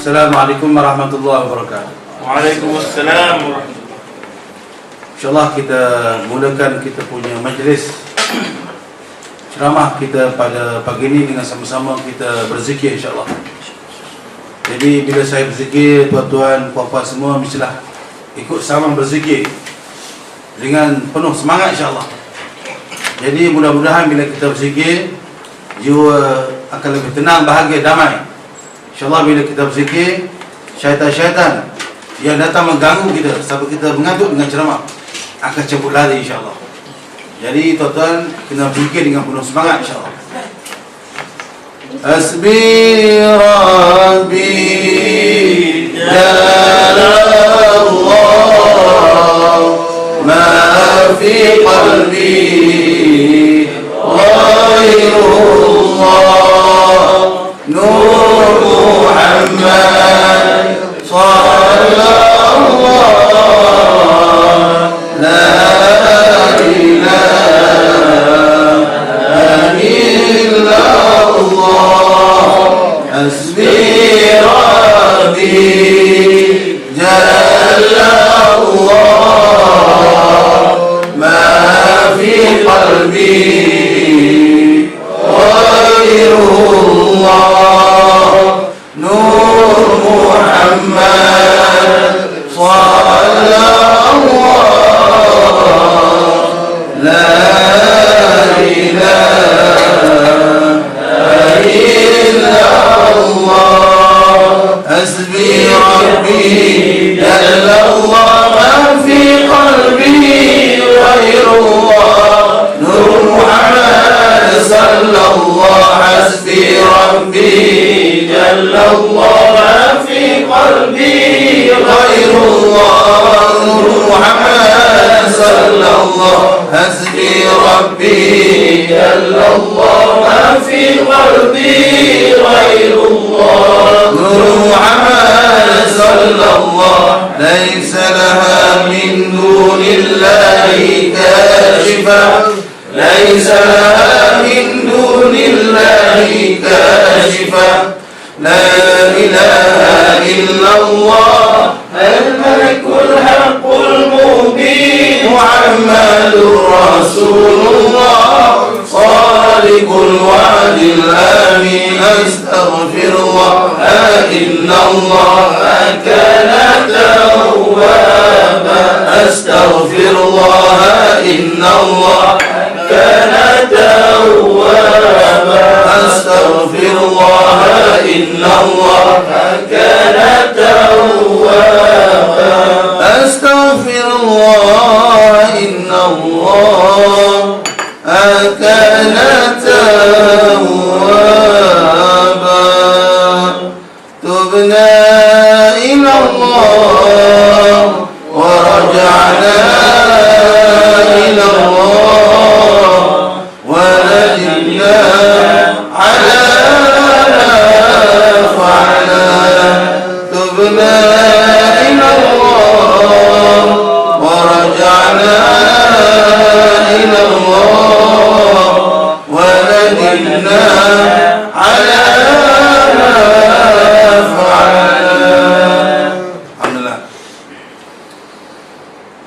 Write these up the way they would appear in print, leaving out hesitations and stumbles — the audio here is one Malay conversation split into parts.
Assalamualaikum warahmatullahi wabarakatuh. Waalaikumsalam warahmatullahi. InsyaAllah kita mulakan kita punya majlis ceramah kita pada pagi ini dengan sama-sama kita berzikir insyaAllah. Jadi bila saya berzikir, tuan-tuan, puan-puan semua mestilah ikut sama berzikir dengan penuh semangat insyaAllah. Jadi mudah-mudahan bila kita berzikir, jiwa akan lebih tenang, bahagia, damai. InsyaAllah bila kita berzikir, syaitan-syaitan yang datang mengganggu kita sampai kita mengantuk dengan ceramah akan cabut lari insyaAllah. Jadi tuan-tuan kena berzikir dengan penuh semangat insyaAllah. Hasbi Rabbi Jalallah ma fi qalbi ghairullah Nur Muhammad sallallahu la ilaha illallah hasbi rabbi jalallah ma fi qalbi Nur Muhammad sallallahu la ilaha illallah hasbi rabbi jalallah ma fi qalbi ghairullah Nur Muhammad sallallahu hasbi rabbi jalallah ma fi qalbi ghairullah Nur Muhammad sallallahu hasbi rabbi jalallah ma fi qalbi ghairullah Nur Muhammad sallallahu laysa laha min dunillahi kashifa laysa laha min dunillahi kashifa la ilaha illallah al-malikul haqqul mubin Muhammadur Rasulullah Sadiqul wa'dil amin astaghfirullah innallah kana tawwaba astaghfirullah innallah kana tawwaba astaghfirullah innallah kana tawwaba astaghfirullah innallah kana tawwaba tubna ila Allah wa raja'na ila Allah wa nadimna ala fa'ala tubna ila Allah wa raja'na ila Allah wa nadimna ala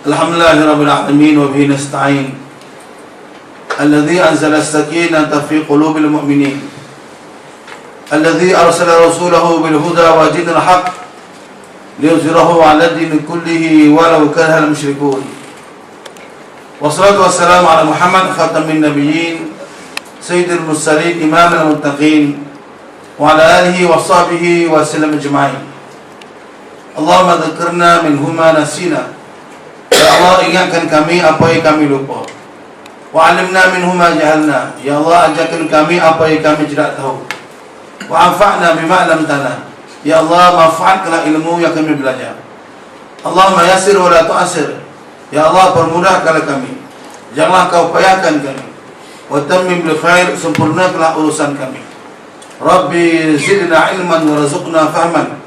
Alhamdulillahirabbil alamin wa bihi nasta'in alladzi anzala as-sakinata fi qulubil mu'minin alladzi arsala rasulahu bil huda wa dinil haqq liyuzhirahu 'ala ad-din kullihi walau karihal musyrikun. Wassalatu wassalamu ala Muhammad khatamin nabiyyin sayyidil mursalin imamil muttaqin wa ala alihi wa sahbihi wa sallam ajma'in. Allahumma dzakirna minhuma nasina. Ya Allah, ingatkan kami apa yang kami lupa. Wa 'allimna minhuma jahalna. Ya Allah, ajarkan kami apa yang kami tidak tahu. Wa anfa'na bima 'allamtana. Ya Allah, manfaatkanlah ilmu yang kami belajar. Allahumma yassir wa la tu'assir. Ya Allah, permudahkanlah kami, janganlah kau payahkan kami. Wa tammim bil khair, sempurnakanlah urusan kami. Rabbi zidna ilman wa razuqna fahman.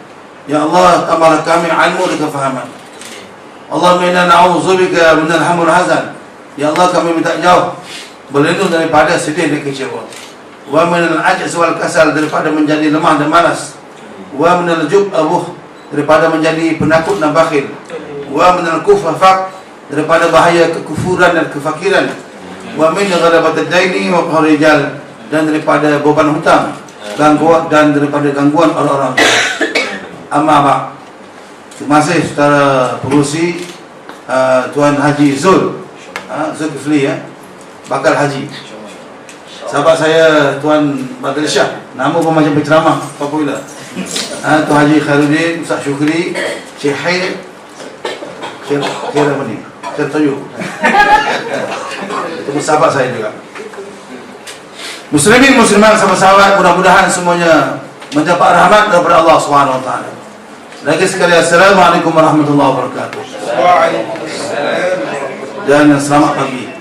Ya Allah, tambahlah kami ilmu dan kefahaman. Allahumma inna na'udzubika minal hamul hazan. Ya Allah, kami minta jauh berlindung daripada sedih dan kecewa. Wa minal ajz wal kasal, daripada menjadi lemah dan malas. wa minal jub'ah, daripada menjadi penakut dan bakhil, wa minal kufafak, daripada bahaya kekufuran dan kefakiran, wa min ghalabatid daini wa qahr rijal, dan daripada beban hutang, gangguan, dan daripada gangguan orang-orang. Amma ba'd. Terima kasih saudara pengurusi Tuan Haji Zul Zulkifli, bakal haji. Sahabat saya Tuan Badal Syah, nama pun macam penceramah popular. Tuan Haji Khairuddin, Ustaz Syukri, Syekh Khair, Syekh apa ni? Syekh Tayyub. Itu sahabat saya juga. Muslimin muslimat, sahabat-sahabat, mudah-mudahan semuanya mendapat rahmat daripada Allah Subhanahu wa taala. Lagi sekali, assalamualaikum warahmatullahi wabarakatuh. Waalaikumsalam. Dan selamat pagi.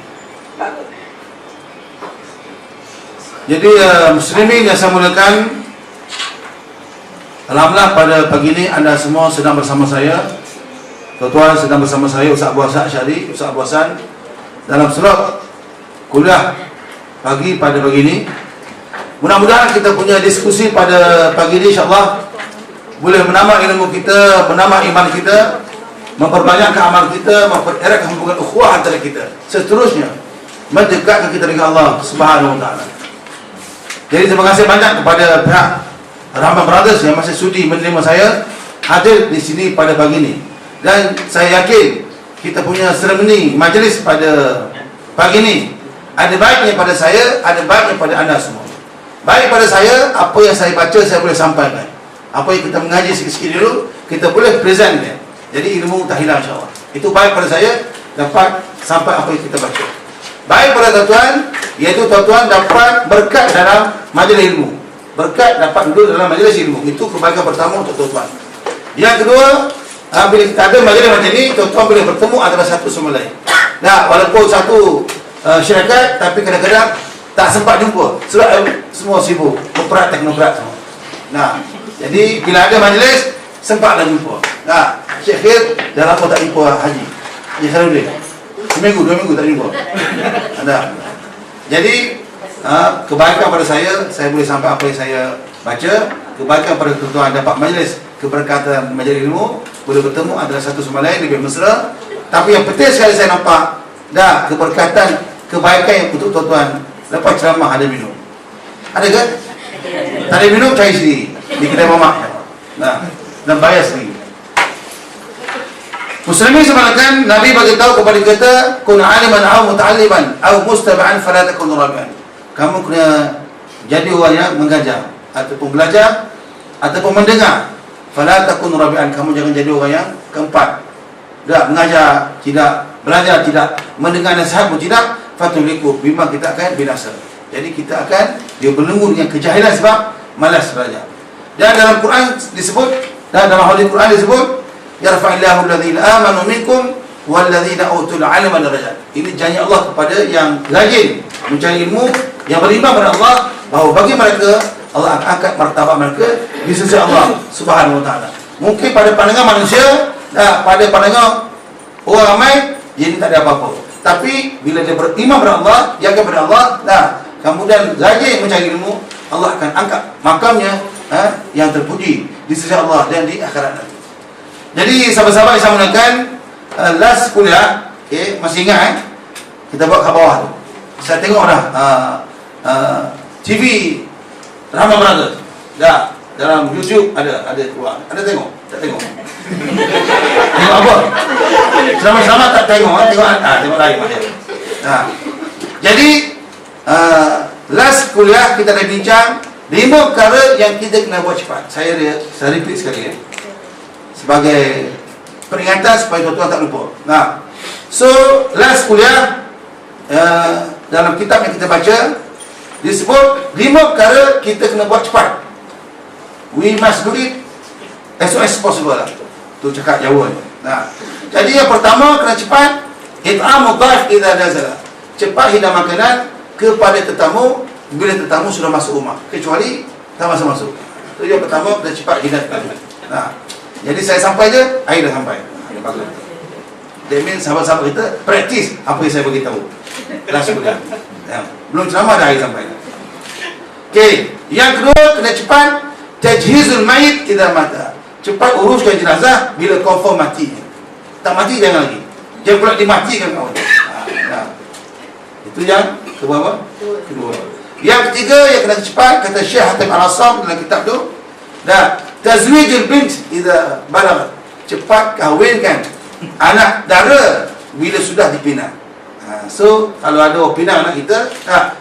Jadi muslimin yang saya muliakan, alhamdulillah pada pagi ini anda semua sedang bersama saya, tuan-tuan sedang bersama saya, Ustaz Abu Hasan Syari, Ustaz Abu Hasan, dalam surat kuliah pagi pada pagi ini. Mudah-mudahan kita punya diskusi pada pagi ini insya-Allah boleh menambah ilmu kita, menambah iman kita, memperbanyakkan amal kita, mempereratkan hubungan ukhuwah antara kita, seterusnya mendekatkan kita dengan Allah Subhanahu wa taala. Jadi terima kasih banyak kepada pihak Rahman Brothers yang masih sudi menerima saya hadir di sini pada pagi ini. Dan saya yakin kita punya seremoni majlis pada pagi ini ada baiknya pada saya, ada baiknya pada anda semua. Baik pada saya, apa yang saya baca saya boleh sampaikan. Apa yang kita mengaji sikit-sikit dulu, kita boleh present dia. Jadi ilmu tak hilang insya-Allah. Itu baik pada saya, dapat sampai apa yang kita baca. Baik pada tuan-tuan, iaitu tuan-tuan dapat berkat dalam majlis ilmu. Berkat dapat duduk dalam majlis ilmu. Itu kebaikan pertama untuk tuan-tuan. Yang kedua, bila kita ada majlis macam ni, tuan-tuan boleh bertemu antara satu sama lain. Nah, walaupun satu syarikat, tapi kadang-kadang tak sempat jumpa. Sebab semua sibuk, korporat, teknokrat semua. Nah, jadi bila ada majlis, sempatlah jumpa. Nah, Syekh Khair dah lama tak jumpa Haji Khairuddin. Seminggu, 2 minggu tak jumpa. Ada. Jadi kebaikan pada saya boleh sampai apa yang saya baca. Kebaikan pada tuan-tuan dapat majlis keberkatan majlis ilmu, boleh bertemu antara satu sama lain lebih mesra. Tapi yang penting sekali saya nampak dah keberkatan, kebaikan yang untuk tuan-tuan lepas ceramah ada minum. Ada ke? Tak ada minum, cari sendiri di kedai mamak. Nah, dan bayar sendiri. Muslimin sebagaimana Nabi bagi tahu kepada kita, kun aliman aw muta'alliman aw mustaba'an fala takun rabi'an. Kamu kena jadi orang yang mengajar ataupun belajar ataupun mendengar. Fala takun rabi'an, kamu jangan jadi orang yang keempat. Tidak mengajar, tidak belajar, tidak mendengar nasihat pun tidak, fatuliku bima, kita akan binasa. Jadi kita akan belenggu dengan kejahilan sebab malas belajar. Dan dalam Quran disebut, dan dalam hadis Quran disebut, yarfa'illahu alladhina amanu minkum walladhina utul 'ilma darajat. Ini janji Allah kepada yang rajin mencari ilmu, yang beriman kepada Allah, bahawa bagi mereka Allah akan angkat martabat mereka di sisi Allah Subhanahu wa taala. Mungkin pada pandangan manusia, pada pandangan orang ramai, jadi tak ada apa-apa. Tapi bila dia beriman kepada Allah, yakin kepada Allah, kemudian rajin mencari ilmu, Allah akan angkat makamnya yang terpuji di sisi Allah dan di akhirat nanti. Jadi sahabat-sahabat yang saya menggunakan last kuliah, masih ingat kita buat kat bawah tu. Saya tengok dah TV Rahman Brothers. Dah dalam YouTube ada keluar. Ada tengok? Tak tengok. Tengok apa? Selamat-selamat tak tengok, tengok lain macam. Jadi last kuliah kita dah bincang 5 perkara yang kita kena buat cepat. Saya repeat sekali sebagai peringatan supaya tuan-tuan tak lupa. So last kuliah dalam kitab yang kita baca disebut 5 perkara kita kena buat cepat. We must do it as soon as possible lah. Tu cakap Jawa ni. Jadi yang pertama kena cepat, it'amu dhaif idza nazala. Cepat hidang makanan kepada tetamu bila tetamu sudah masuk rumah, kecuali tak masuk. Itu yang pertama, kena cepat hidang makanan. Jadi saya sampai je, air dah sampai. Bagus. That means sahabat-sahabat kita praktis apa yang saya beritahu. Last kuliah. Belum ceramah dah air sampai. Okey, yang kedua kena cepat tajhizul mayit idza mata. Cepat uruskan jenazah bila confirm mati. Tak mati jangan lagi. Jangan pula dimatikan kawan. Itu yang kedua. Yang ketiga yang kena cepat, kata Syekh Hatim Al-Assam dalam kitab tu, tazwijul bint idza balaghat. Cepat kahwinkan anak dara bila sudah dipinang. So kalau ada orang pinang anak kita,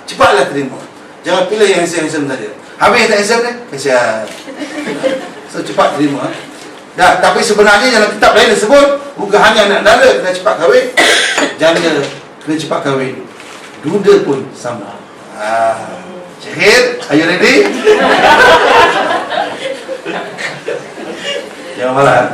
cepatlah terima. Jangan pilih yang handsome saja. Habis yang tak handsome ni, kasihan. So cepat terima. Tapi sebenarnya dalam kitab lain disebut bukan hanya anak dara kena cepat kahwin, janda kena cepat kahwin, duda pun sama. Syahir, are you ready? Jangan malah.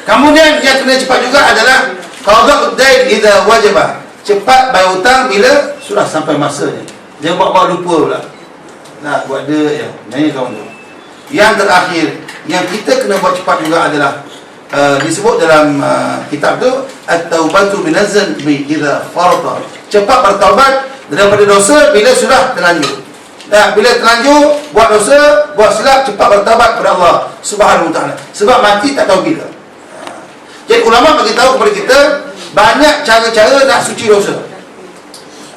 Kemudian yang kena cepat juga adalah qada'ud dain idza wajaba. Cepat bayar hutang bila sudah sampai masanya. Jangan buat-buat lupa pula. Buat dia nyanyi kawan tu. Yang terakhir yang kita kena buat cepat juga adalah disebut dalam kitab tu at-taubatu binazan bi idza farata. Cepat bertaubat daripada dosa bila sudah terlanjur. Bila terlanjur buat dosa, buat silap, cepat bertaubat kepada Allah Subhanahu wa taala. Sebab mati tak tahu bila. Jadi ulama bagi tahu kepada kita banyak cara-cara nak suci dosa.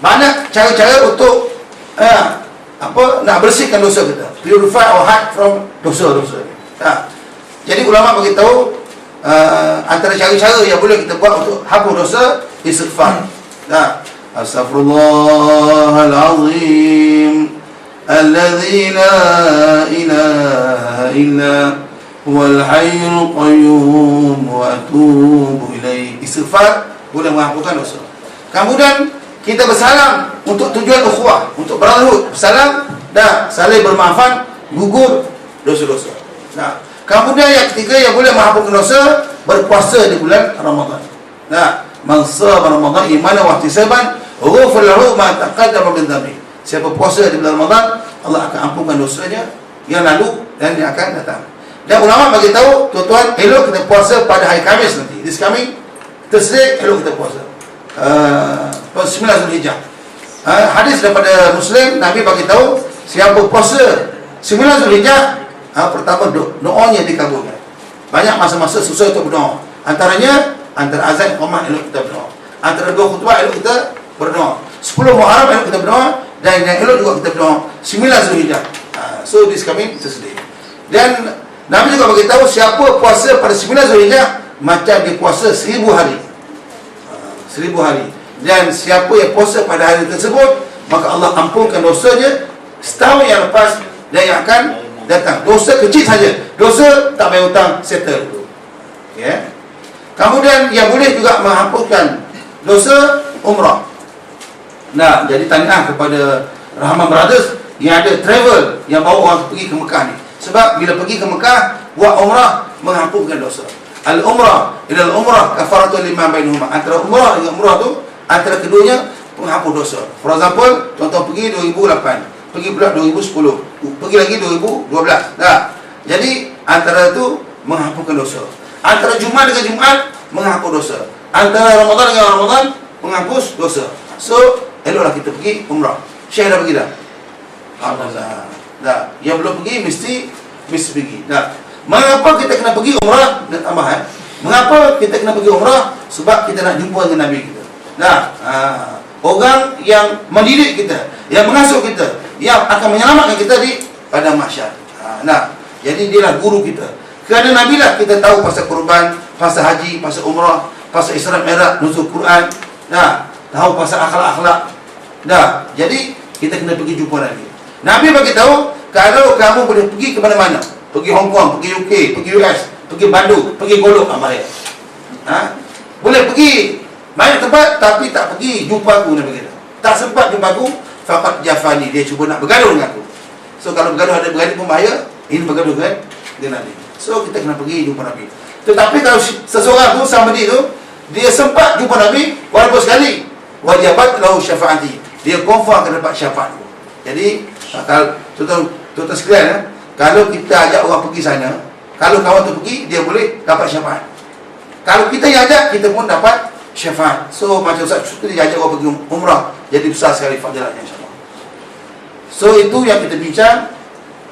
Banyak cara-cara untuk nak bersihkan dosa kita. Purify our heart from dosa-dosa. Jadi ulama bagi tahu antara cara-cara yang boleh kita buat untuk hapus dosa, istighfar. Astaghfirullahalazim alladzi la ilaha illa huwal hayyul qayyum wa atubu ilaih. Istighfar boleh menghapuskan dosa. Kemudian kita bersalam untuk tujuan ukhuwah, untuk brotherhood, bersalam dan saling bermaafan, gugur dosa-dosa. Kemudian yang ketiga yang boleh menghapuskan dosa, berpuasa di bulan Ramadan. Man shama Ramadan imanan wa ihtisaban, ghufira lahu ma taqaddama min dhanbi. Siapa puasa di bulan Ramadan, Allah akan ampunkan dosanya yang lalu dan yang akan datang. Dan ulama bagi tahu, tuan-tuan, elok kita puasa pada hari Khamis nanti. This coming Thursday, elok kita puasa. 9 Zulhijjah. Hadis daripada Muslim, Nabi bagi tahu, siapa puasa 9 Zulhijjah, pertama doanya dikabulkan. Banyak masa-masa susah untuk berdoa. Antaranya, antara azan qamah elok kita berdoa. Antara dua khutbah elok kita berdoa. 10 Muharram elok kita berdoa, dan yang elok juga kita berdoa 9 Zulhijjah. So this coming Thursday. Dan Nabi juga bagi tahu siapa puasa pada 9 Zulhijjah macam dia puasa 1000 hari. 1000 hari. Dan siapa yang puasa pada hari tersebut, maka Allah ampunkan dosanya setahun yang lepas dan yang akan datang. Dosa kecil saja. Dosa tak bayar hutang, settle. Kemudian yang boleh juga menghapuskan dosa, umrah. Jadi tahniah kepada Rahman Brothers yang ada travel yang bawa orang pergi ke Mekah ni. Sebab bila pergi ke Mekah, buat umrah menghapuskan dosa. Al-umrah ilal umrah kafaratu lima bainahuma. Antara umrah dengan umrah tu, antara keduanya penghapus dosa. For example, contoh pergi 2008, pergi pula 2010, pergi lagi 2012. Jadi antara tu menghapuskan dosa. Antara Jumaat dengan Jumaat menghapus dosa. Antara Ramadan dengan Ramadan menghapus dosa. So eloklah kita pergi umrah. Syekh dah pergi dah? Alhamdulillah. Yang belum pergi mesti pergi. Mengapa kita kena pergi umrah? Dan tambahan, mengapa kita kena pergi umrah? Sebab kita nak jumpa dengan Nabi kita. Orang yang mendidik kita, yang mengasuh kita, yang akan menyelamatkan kita di padang mahsyar. Jadi dialah guru kita. Kerana Nabi lah kita tahu pasal kurban, pasal haji, pasal umrah, pasal Isra Mi'raj, nuzul Quran. Tahu pasal akhlak-akhlak. Jadi kita kena pergi jumpa Nabi. Nabi bagi tahu, kalau kamu boleh pergi ke mana-mana, pergi Hong Kong, pergi UK, pergi US, pergi Bandung, pergi Golok, boleh pergi banyak tempat, tapi tak pergi jumpa aku, Nabi kata. Tak sempat jumpa aku, faqad jafani, dia cuba nak bergaduh dengan aku. So kalau bergaduh ada bergaduh pun bahaya, ini bergaduh dengan Nabi. So kita kena pergi jumpa Nabi. Tetapi kalau seseorang tu, somebody tu, dia sempat jumpa Nabi, walaupun sekali, wajabat lahu syafaati, dia confirm akan dapat syafaat. Jadi kalau tuan-tuan sekalian, kalau kita ajak orang pergi sana, kalau kawan tu pergi, dia boleh dapat syafaat. Kalau kita yang ajak, kita pun dapat syafaat. So macam Ustaz Syukri dia ajak orang pergi umrah, jadi besar sekali fadilatnya, insyaAllah. So itu yang kita bincang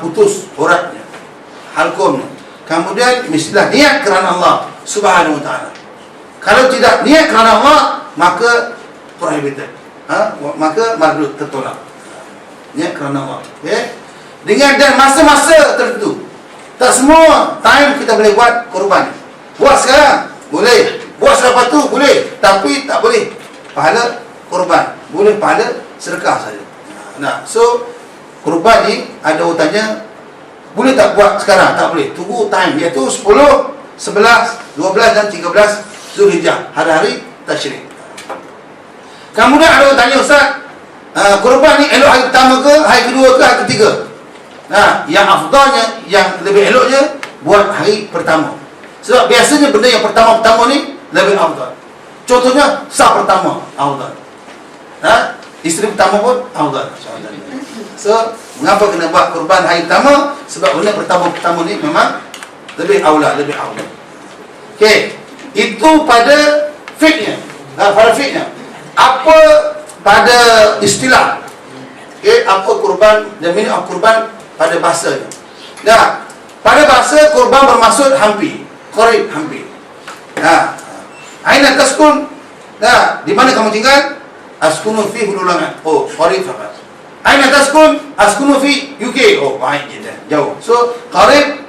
putus uratnya, halkumnya. Kemudian mislah niat kerana Allah Subhanahu wa ta'ala. Kalau tidak niat kerana Allah, maka prohibited, maka mardud, tertolak. Niat kerana Allah, okay? Dengan dan masa-masa tertentu. Tak semua time kita boleh buat korban. Buat sekarang boleh, buat selepas tu boleh, tapi tak boleh pahala korban, boleh pahala sedekah saja. Nah, so korban ni ada urutannya. Boleh tak buat sekarang? Tak boleh. Tunggu time, iaitu 10, 11, 12 dan 13 Zulhijjah, hari-hari tasyrik. Kemudian ada tanya, Ustaz, korban ni elok hari pertama ke, hari kedua ke, hari ketiga? Nah, yang afdalnya, yang lebih eloknya buat hari pertama. Sebab biasanya benda yang pertama-pertama ni lebih afdal. Contohnya sah pertama afdal. Isteri pertama pun afdal. So, mengapa kena buat korban hari pertama? Sebab benda pertama-pertama ni memang lebih aula, lebih afdal. Okey, itu pada fiqhnya. Pada fiqhnya. Apa pada istilah? Okey, apa korban dan meaning of korban pada bahasanya. Nah, pada bahasa korban bermaksud hampir, qarib, hampir. Nah, aina taskun? Nah, di mana kamu tinggal? Askunu fi hululangan. Oh, qarib faqat. Aina taskun? Askunu fi UK. Oh, baik je, jauh. So, qarib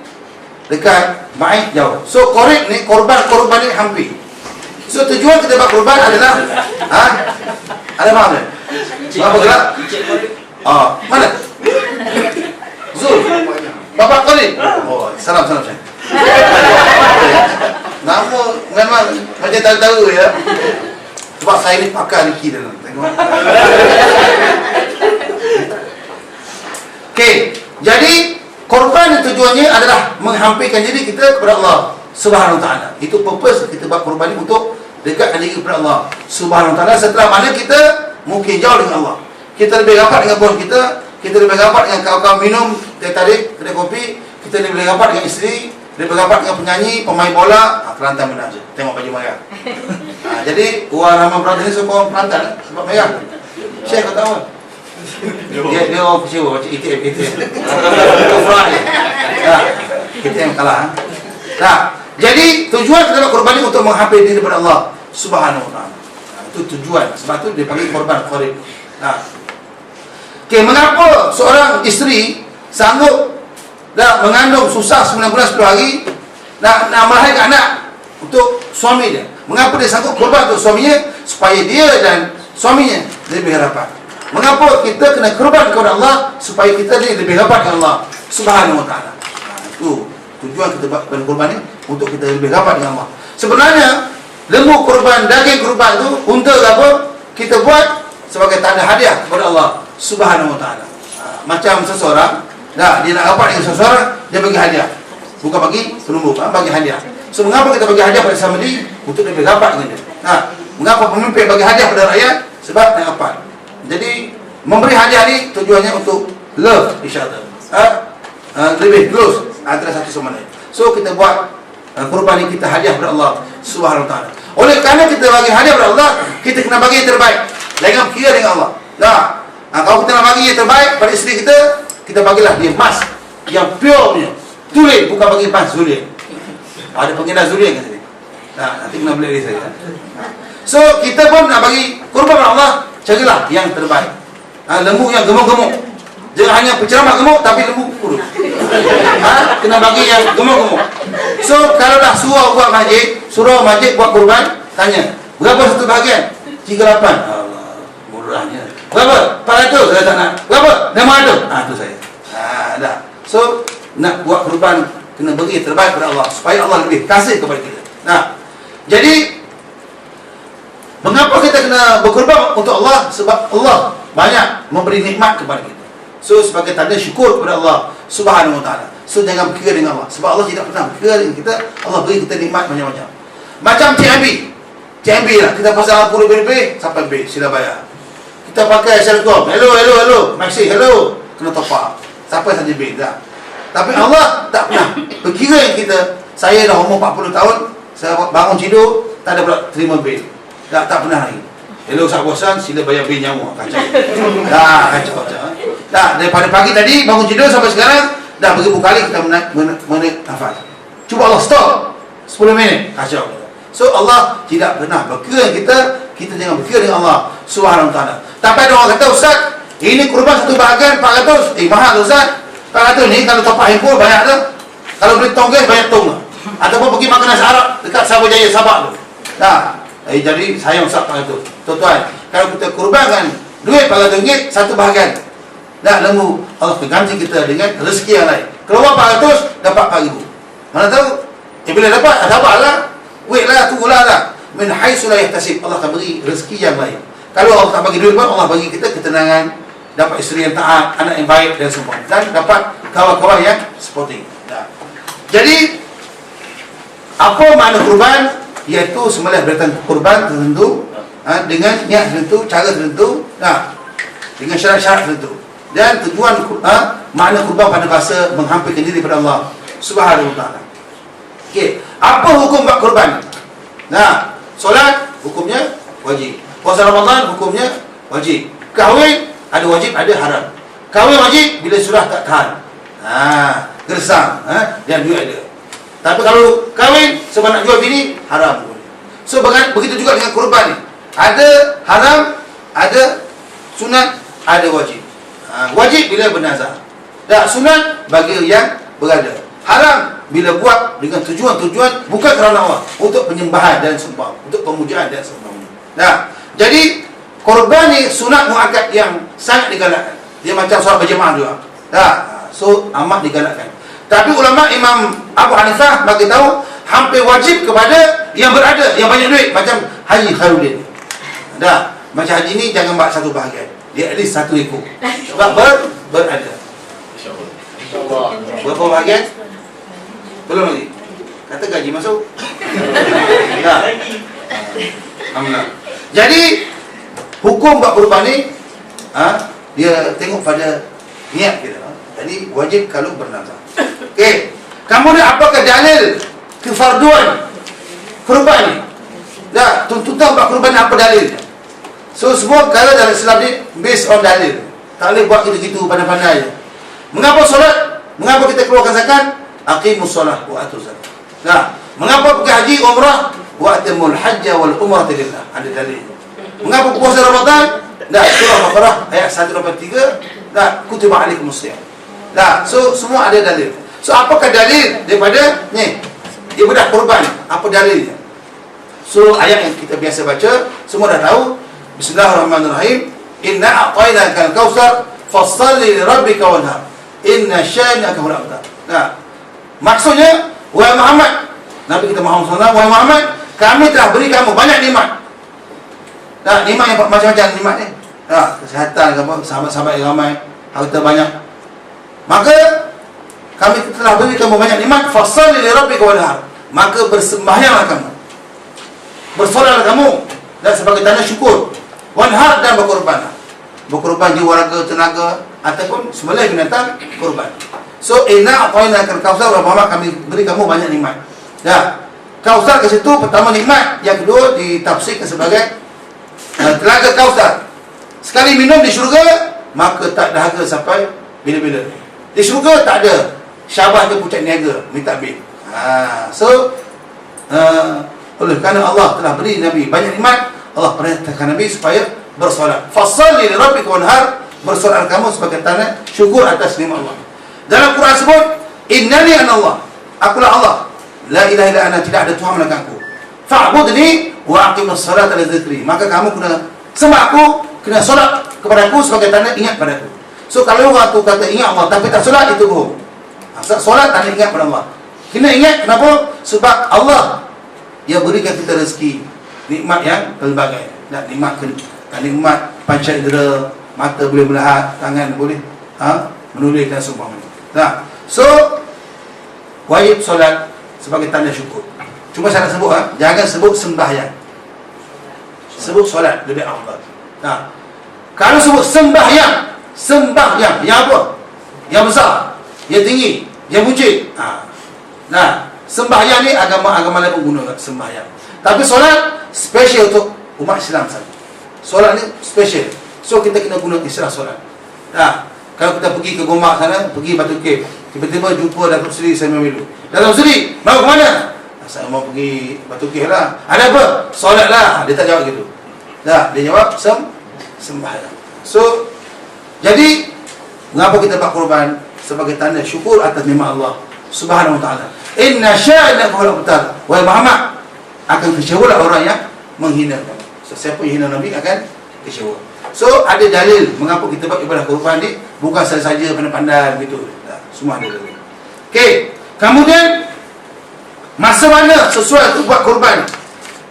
dekat, baik jauh. So, qarib ni korban ni hampir. So, tujuan kita buat korban adalah ada faham tak? Apa gerak? Mana? Zul, Bapak Qarib. Oh, salam saya. Nama memang macam tahu ya. Sebab saya ni pakar Riki dalam. Tengok. Okey, jadi korban tujuannya adalah menghampirkan diri kita kepada Allah Subhanahu wa ta'ala. Itu purpose kita buat korban ni, untuk dekatkan diri kepada Allah Subhanahu wa ta'ala. Setelah mana kita mungkin jauh dengan Allah, kita lebih rapat dengan bos kita lebih rapat dengan kawan-kawan minum teh tarik, kedai kopi, kita lebih rapat dengan isteri, lebih rapat dengan penyanyi, pemain bola, Kelantan menang je. Tengok baju merah. Jadi orang ramai Kelantan ni suka Kelantan sebab merah. Syekh kau tahu. Dia orang kecewa macam ATM. Kufrah je. Kita yang kalah. Jadi tujuan kita buat korban ni untuk menghampiri diri kepada Allah Subhanahu wa ta'ala. Itu tujuan. Sebab tu dia panggil korban qarib. Okay, mengapa seorang isteri sanggup mengandung susah 9 bulan 10 hari nak melahirkan anak untuk suami dia? Mengapa dia sanggup korban untuk suaminya? Supaya dia dan suaminya lebih rapat. Mengapa kita kena korban kepada Allah? Supaya kita ni lebih rapat dengan Allah Subhanahu wa ta'ala. Itu tujuan kita buat korban ni, untuk kita lebih rapat dengan Allah. Sebenarnya lembu korban, daging korban tu, unta ke apa, kita buat sebagai tanda hadiah kepada Allah Subhanahu wa ta'ala. Macam seseorang, dia nak rapat dengan seseorang, dia bagi hadiah. Bukan bagi penumbuk, bagi hadiah. So, mengapa kita bagi hadiah pada sama dia? Untuk lebih rapat dengan dia. Mengapa pemimpin bagi hadiah pada rakyat? Sebab nak rapat. Jadi, memberi hadiah ni tujuannya untuk love each other. Lebih close antara satu sama lain. So, kita buat korban ni, kita hadiah kepada Allah Subhanahu wa ta'ala. Oleh kerana kita bagi hadiah kepada Allah, kita kena bagi yang terbaik. Jangan kira dengan Allah. Kalau kita nak bagi yang terbaik pada isteri kita bagilah dia emas yang pure punya, tulen, bukan bagi emas zulian. Ada pengenas zulian kat sini. Nanti kena beli dia saya. So kita pun nak bagi korban kepada Allah, carilah yang terbaik. Lembu yang gemuk-gemuk, jangan hanya penceramah gemuk tapi lembu kurus. Kena bagi yang gemuk-gemuk. So kalau dah suruh masjid buat korban, tanya berapa satu bahagian? 38. Murahnya. Berapa? 400 saya tak nak. Berapa? 500. Itu saya. Dah. So nak buat korban, kena bagi terbaik kepada Allah supaya Allah lebih kasih kepada kita. Jadi mengapa kita kena berkorban untuk Allah? Sebab Allah banyak memberi nikmat kepada kita. So sebagai tanda syukur kepada Allah Subhanahu wa ta'ala. So jangan berkira dengan Allah, sebab Allah tidak pernah berkira dengan kita. Allah beri kita nikmat macam-macam. Macam CMB lah, kita pasang lampu lebih-lebih sampai B, sila bayar. Kita pakai Selcom, hello, Maxi, hello, kena top up. Sampai saja B, dah. Tapi Allah tak pernah berkira yang kita. Saya dah umur 40 tahun, saya bangun tidur, tak ada pula terima bil. Tak pernah lagi. Hello, saat bosan, sila bayar bil nyawa. Kacau. Kacau. Dah, daripada pagi tadi bangun tidur sampai sekarang dah beribu kali kita menaik nafas. Cuba Allah stop 10 minit. Kacau. So Allah tidak pernah berkira kita jangan berkira dengan Allah Subhanahu Wa Taala. Tapi ada orang kata, Ustaz, ini kurban satu bahagian 400. Mahal tu Ustaz. 400 ni kalau top up handphone banyak tu. Kalau beli tonggeng banyak tong tu. Ataupun pergi makan nasi Arab dekat Sabah Jaya Sabak tu. Dah. Jadi sayang Ustaz 400. Tuan-tuan, kalau kita kurbankan duit RM400 satu bahagian, dah lembu Allah ganti kita dengan rezeki yang lain. Keluar 400 dapat 4,000. Mana tahu? Bila dapat lah. Wait lah, tunggulah lah. Min haitsu la yahtasib, Allah akan beri rezeki yang lain. Kalau Allah tak bagi duit pun, Allah bagi kita ketenangan, dapat isteri yang taat, anak yang baik dan semua, dan dapat kawan-kawan yang supporting. Nah. Jadi apa makna kurban? Iaitu sembelih berdasarkan kurban tertentu, dengan niat tertentu, cara tertentu, dengan syarat-syarat tertentu. Dan tujuan makna kurban pada bahasa menghampirkan diri kepada Allah Subhanahu Wa Taala. Okey, apa hukum buat kurban? Nah, solat hukumnya wajib. Puasa Ramadan hukumnya wajib. Kahwin ada wajib, ada haram. Kahwin wajib bila sudah tak tahan. Gersang, dan duit ada. Tapi kalau kahwin sebab nak jual bini, haram. So begitu juga dengan kurban ni. Ada haram, ada sunat, ada wajib. Wajib bila bernazar. Dan sunat bagi yang berada. Haram bila buat dengan tujuan-tujuan bukan kerana Allah, untuk penyembahan dan sembah, untuk pemujaan dan sembahnya. Nah, jadi korban ni sunat muakkad yang sangat digalakkan. Dia macam solat berjemaah juga. So amat digalakkan. Tapi ulama Imam Abu Hanifah bagi tahu hampir wajib kepada yang berada, yang banyak duit, macam Haji Khairudin. Macam haji ni jangan buat satu bahagian. Dia at least 1 ekor. Sebab berada. InsyaAllah. Berapa bahagian? Belum lagi. Kata gaji masuk. Alhamdulillah. Jadi hukum buat kurban ni dia tengok pada niat kita. Jadi wajib kalau bernazar. Okey. Kemudian apakah dalil kefarduan kurban ni? Tuntutan buat kurban apa dalilnya? So semua perkara dalam Islam ni based on dalil. Tak boleh buat gitu-gitu pandai-pandai. Mengapa solat? Mengapa kita keluarkan zakat? Aqimus solah wa atuz zakat. Mengapa pergi haji umrah? Wa atimul hajja wal umrah lillah. Ada dalil. Mengapa puasa Ramadan? Surah Al-Baqarah ayat 183. Kutiba alaikumus shiyam. So semua ada dalil. So apakah dalil daripada ni ibadah kurban? Apa dalilnya? So ayat yang kita biasa baca semua dah tahu. Bismillahirrahmanirrahim. Inna a'tainakal kautsar fassalli li rabbika wanhar. Inna syani'aka huwal abtar. Maksudnya, wahai Muhammad, Nabi kita Muhammad SAW, wahai Muhammad, kami telah beri kamu banyak nikmat. Nikmat yang macam-macam nikmat ni. Kesihatan, sahabat-sahabat yang ramai, harta banyak. Maka kami telah beri kamu banyak nikmat. Fassalli li rabbika wanhar. Maka bersembahyanglah kamu, bersolatlah kamu, dan sebagai tanda syukur. Wanhar, dan berkorban. Berkorban jiwa, raga, tenaga, ataupun sembelih binatang korban. So inna a'tainakal kautsar, Muhammad, kami beri kamu banyak nikmat. Kautsar ke situ pertama nikmat, yang kedua ditafsirkan sebagai telaga kautsar. Sekali minum di syurga, maka tak dahaga sampai bila-bila. Di syurga tak ada syabas ke pucat niaga minta bil. Oleh kerana Allah telah beri Nabi banyak nikmat, Allah perintahkan Nabi supaya bersolat. Fassalli li rabbika wanhar, bersolat kamu sebagai tanda syukur atas nikmat Allah. Dalam Quran sebut, innani anallah, akulah Allah, la ilaha illa ana, tidak ada Tuhan melainkan aku. Fa'budni wa aqimus salata li dzikri. Maka kamu kena sembah aku, kena solat kepada aku sebagai tanda ingat pada aku. So kalau orang tu kata ingat Allah tapi tak solat, itu bohong. Solat tanda ingat pada Allah. Kena ingat, kenapa? Sebab Allah yang berikan kita rezeki, nikmat yang pelbagai. Nikmat panca indera, mata boleh melihat, tangan boleh menulis dan seumpamanya. So wajib solat sebagai tanda syukur. Cuma saya nak sebut, jangan sebut sembahyang. Sebut solat lebih afdal. Kalau sebut sembahyang, yang apa? Yang besar, yang tinggi, yang buncit. Sembahyang ni agama lain pun guna sembahyang. Tapi solat special untuk umat Islam saja. Solat ni special. So kita kena guna istilah solat. Kalau kita pergi ke Gomak sana, pergi Batu Cape, tiba-tiba jumpa Datuk Seri Samuel Melu. Datuk Seri, mau ke mana? Saya mau pergi Batu Cape lah. Ada apa? Solat lah. Dia tak jawab gitu. Dah, dia jawab sembahyang. So, jadi mengapa kita buat korban? Sebagai tanda syukur atas nikmat Allah Subhanahu wa taala. Inna sya'naka huwal abtar. Wahai Muhammad, akan kecewalah orang yang menghina kamu. So, siapa yang hina Nabi akan kecewa. So, ada dalil mengapa kita buat ibadah korban ni, bukan saja-saja pandai-pandai begitu. Semua ada dalil. Okey, kemudian masa mana sesuai untuk buat korban?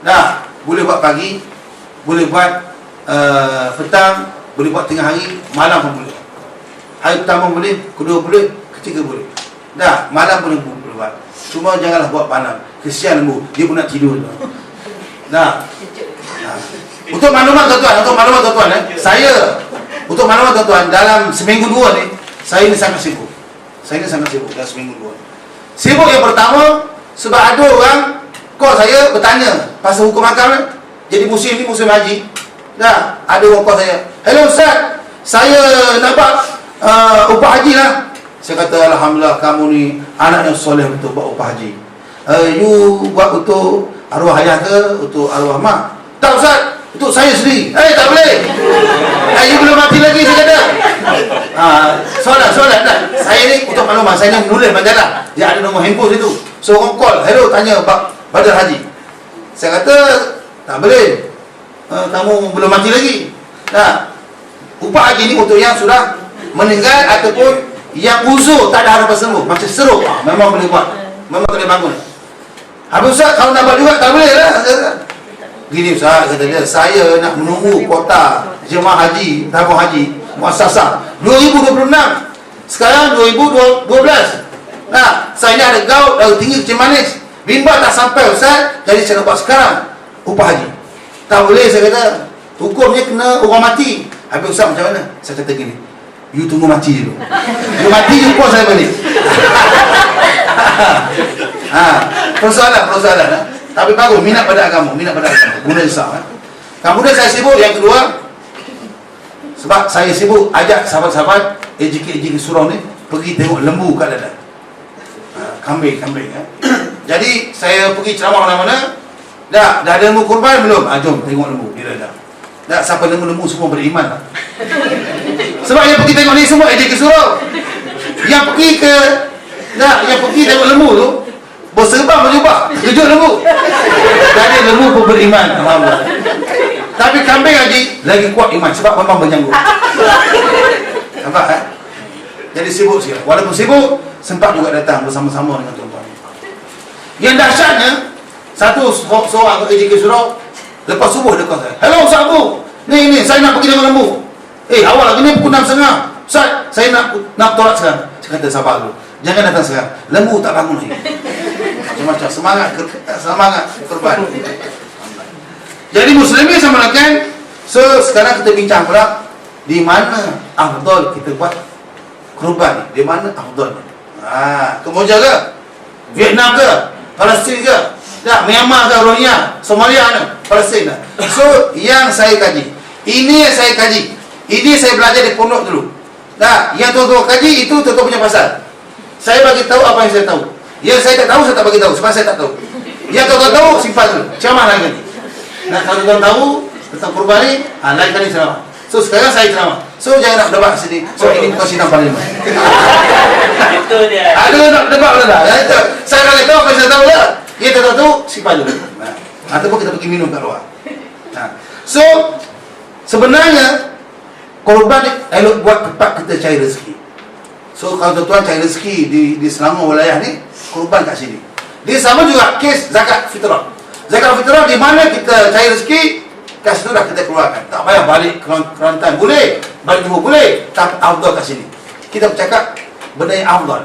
Dah, boleh buat pagi, boleh buat petang, boleh buat tengah hari, malam pun boleh. Hari pertama boleh, kedua boleh, ketiga boleh. Dah, malam boleh buat. Cuma janganlah buat malam. Kesian lembu, dia pun nak tidur. Dah. Untuk maklumat tuan-tuan, saya untuk maklumat tuan-tuan, dalam seminggu dua ni, saya ni sangat sibuk. Dalam seminggu dua. Sibuk yang pertama sebab ada orang call saya bertanya pasal hukum akal. Jadi musim ni musim haji. Dah, ada orang call saya. Hello Ustaz, saya nampak upah haji lah. Saya kata alhamdulillah kamu ni anak yang soleh untuk buat upah haji. You buat untuk arwah ayah ke untuk arwah mak? Tak Ustaz, untuk saya sendiri. Tak boleh. You belum mati lagi, saya kata. Soalan tak? Saya ni untuk maklumat, saya ni menulis majalah. Dia ada nombor handphone situ. So orang call, hello, tanya badal haji. Saya kata tak boleh. Kamu belum mati lagi. Nah, upah haji ni untuk yang sudah meninggal ataupun yang uzur tak ada harapan sembuh, macam seruk, memang boleh buat, memang boleh bangun. Habis Ustaz, kalau nak buat juga tak boleh lah. Gini Ustaz, kata dia, saya nak menunggu kota jemaah haji, tabung haji muassasah 2026. Sekarang 2012. Nah, saya ni ada gaut, darah tinggi, kecil manis. Bimba tak sampai Ustaz, jadi saya nak buat sekarang upah haji. Tak boleh, saya kata. Hukumnya kena orang mati. Habis Ustaz macam mana? Saya kata gini, you tunggu mati dulu. You mati, you call saya balik. Persoalan. Tapi bagus, minat pada agama. Guna Islam. Kemudian saya sibuk, yang kedua, sebab saya sibuk ajak sahabat-sahabat AJK surau ni pergi tengok lembu kat ladang. Kambing. Jadi saya pergi ceramah mana-mana. Dah ada lembu kurban belum? Jom tengok lembu di ladang. Dah siapa lembu-lembu semua beriman lah. Sebab yang pergi tengok ni semua AJK surau. Yang pergi tengok lembu tu berserban berjubah, kejut lembu. Jadi lembu pun beriman, alhamdulillah. Tapi kambing haji lagi kuat iman sebab memang berjanggut. Nampak Jadi sibuk sikit. Walaupun sibuk, sempat juga datang bersama-sama dengan tuan-tuan. Yang dahsyatnya, seorang ke AJK surau, lepas subuh dia kata, hello Ustaz Abu, ni saya nak pergi dengan lembu. Awal lagi ni pukul 6.30. Ustaz, saya nak tolak sekarang. Saya kata sabar dulu, jangan datang sekarang, lembu tak bangun lagi. Macam-macam semangat korban. Jadi muslimin sama rakan. So sekarang kita bincang pula di mana afdal kita buat korban ni. Di mana afdal? Kamboja ke? Vietnam ke? Palestin ke? Myanmar ke? Rohingya? Somalia ke? Palestin ke? So yang saya kaji, ini yang saya kaji, ini saya belajar di pondok dulu. Yang tuan-tuan kaji itu tuan-tuan punya pasal. Saya bagi tahu apa yang saya tahu. Yang saya tak tahu, saya tak bagi tahu sebab saya tak tahu. Yang tuan-tuan tahu, simpan dulu. Ceramah lagi ni. Kalau tuan-tuan tahu tentang korban ni, lain kali ceramah. So sekarang saya ceramah. So jangan nak debat sini. So ini bukan sidang parlimen. Itu dia. Ada nak debat dah. Saya bagi tahu apa yang saya tahu lah. Yang tuan-tuan tahu, simpan dulu. Ataupun kita pergi minum kat luar. So sebenarnya korban ni elok buat tempat kita cari rezeki. So kalau tuan-tuan cari rezeki di Selangor wilayah ni, korban kat sini. Dia sama juga kes zakat fitrah. Zakat fitrah di mana kita cari rezeki, kat situ dah kita keluarkan. Tak payah balik Kelantan. Boleh. Balik Johor boleh. Tapi afdal kat sini. Kita bercakap benda yang afdal.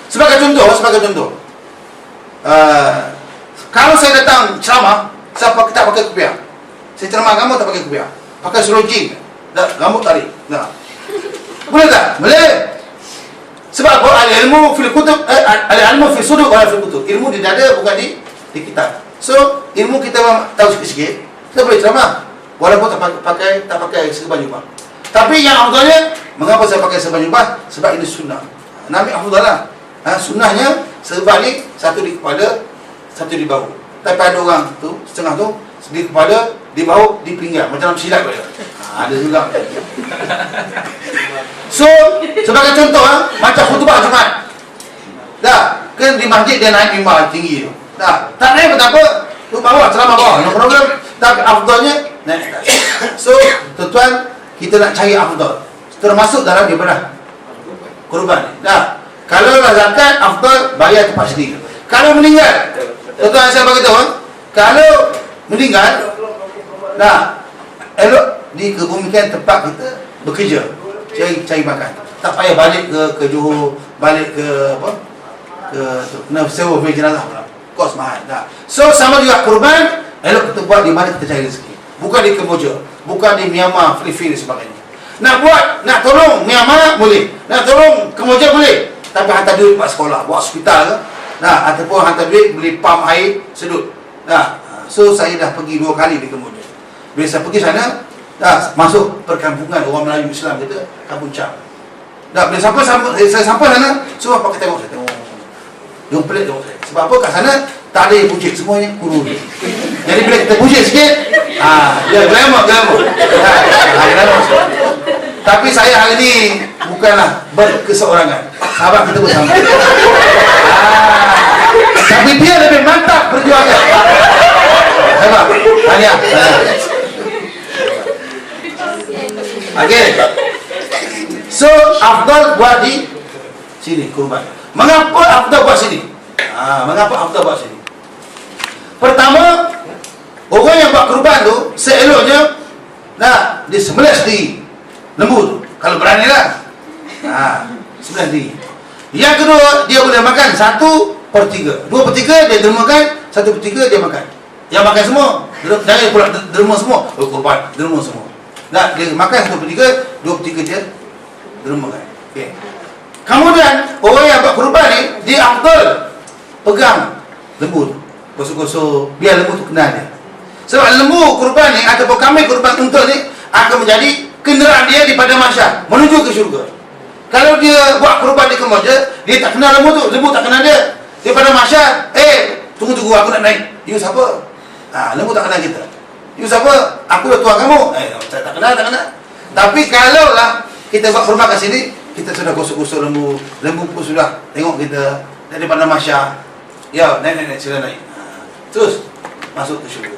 Sebagai contoh. Kalau saya datang ceramah, saya tak pakai kopiah. Saya ceramah agama tak pakai kopiah. Pakai seluncing. Rambut tarik. Boleh tak? Boleh. Sebab apa? Al-ilmu fil kutub, al-ilmu fil sudur wala fil kutub. Ilmu di dada bukan di kitab. So, ilmu kita tahu sikit-sikit, kita boleh ceramah walaupun tak pakai serban jubah. Tapi yang afdalnya, mengapa saya pakai serbal jubah? Sebab ini sunnah. Nabi afdal lah. Sunnahnya serbalik, satu di kepala, satu di bahu. Tapi ada orang tu, setengah tu, di kepala, di bahu, di pinggang. Macam dalam silat boleh. Ada juga. So, sebagai contoh, macam khutbah Jumaat. Dah, kan di masjid dia naik mimbar tinggi tu. Dah, tak naik pun tak apa. Tu bawah, ceramah bawah, no problem. Tapi afdalnya naik atas. So, tuan-tuan, kita nak cari afdal. Termasuk dalam ibadah kurban. Dah, kalau lah zakat, afdal bayar tempat sendiri. Kalau meninggal, tuan-tuan saya beritahu, kalau meninggal, dah, elok dikebumikan tempat kita bekerja, cari makan. Tak payah balik ke Johor, balik ke apa? Ke kena sewa jenazah pula. Kos mahal. Dah. So sama juga kurban, elok kita buat di mana kita cari rezeki. Bukan di Kemboja, bukan di Myanmar, Filipina dan sebagainya. Nak buat, nak tolong Myanmar boleh, nak tolong Kemboja boleh. Tapi hantar duit buat sekolah, buat hospital ke. Nah, ataupun hantar duit beli pam air sedut. Nah, so saya dah pergi 2 kali di Kemboja. Bila saya pergi sana, dah masuk perkampungan orang Melayu Islam kita, Kampung Cam. Dah bila saya sampai sana, semua pakai tengok saya tengok. Dia pelik tengok saya. Sebab apa kat sana tak ada yang pujuk, semuanya kurun. Jadi bila kita pujuk sikit, dia glamour. Glamour. Tapi saya hari ni bukanlah berkeseorangan. Sahabat kita bersama. Tapi dia lebih mantap perjuangan. Sahabat, tanya. Okey. So, afdal buat di sini kurban. Mengapa afdal buat sini? Mengapa afdal buat sini? Pertama, orang yang buat kurban tu seeloknya dia sembelih sendiri lembu tu. Kalau berani lah. Sembelih sendiri. Yang kedua, dia boleh makan 1/3. 2/3 dia dermakan, 1/3 dia makan. Yang makan semua, jangan pula derma semua. Kurban, derma semua. Dia makan 1/3, 2/3 dia dermakan. Okey. Kemudian orang yang buat kurban ni, dia afdal pegang lembu tu, gosok-gosok biar lembu tu kenal dia. Sebab lembu kurban ni ataupun kambing kurban unta ni akan menjadi kenderaan dia di padang mahsyar menuju ke syurga. Kalau dia buat kurban di Kemboja, dia tak kenal lembu tak kenal dia. Di padang mahsyar, tunggu aku nak naik. You siapa? Lembu tak kenal kita. You siapa? Aku dah tuan kamu. Tak kenal. Tapi kalau lah kita buat kurban kat sini, kita sudah gosok-gosok lembu pun sudah tengok kita daripada mahsyar. Ya, naik, sila naik. Terus masuk ke syurga.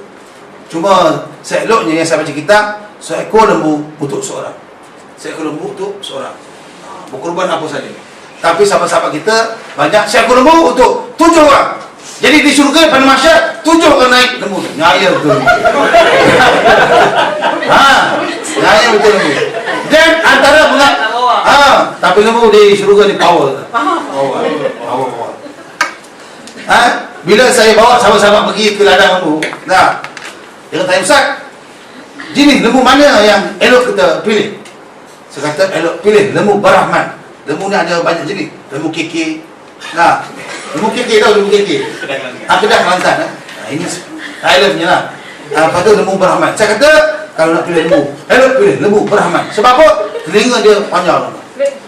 Cuma seeloknya yang saya baca kitab, seekor lembu untuk seorang. Seekor lembu untuk seorang. Berkorban apa saja. Tapi sahabat-sahabat kita banyak seekor lembu untuk 7 orang. Jadi di syurga pada mahsyar 7 orang naik lembu. Nyaya betul lembu. Nyaya betul lembu. Dan antara tapi lembu di syurga ni power. Power. Bila saya bawa sahabat-sahabat pergi ke ladang lembu, dia kata, Ustaz, jenis lembu mana yang elok kita pilih? Saya kata, elok pilih lembu berahman. Lembu ni ada banyak jenis. Lembu keke. Lembu keke tau, lembu keke. Kedah Kelantan. Ini Thailand punya lah. Lepas tu lembu berahman. Saya kata, kalau nak pilih lembu, elok pilih lembu berahman. Sebab apa? Telinga dia panjang.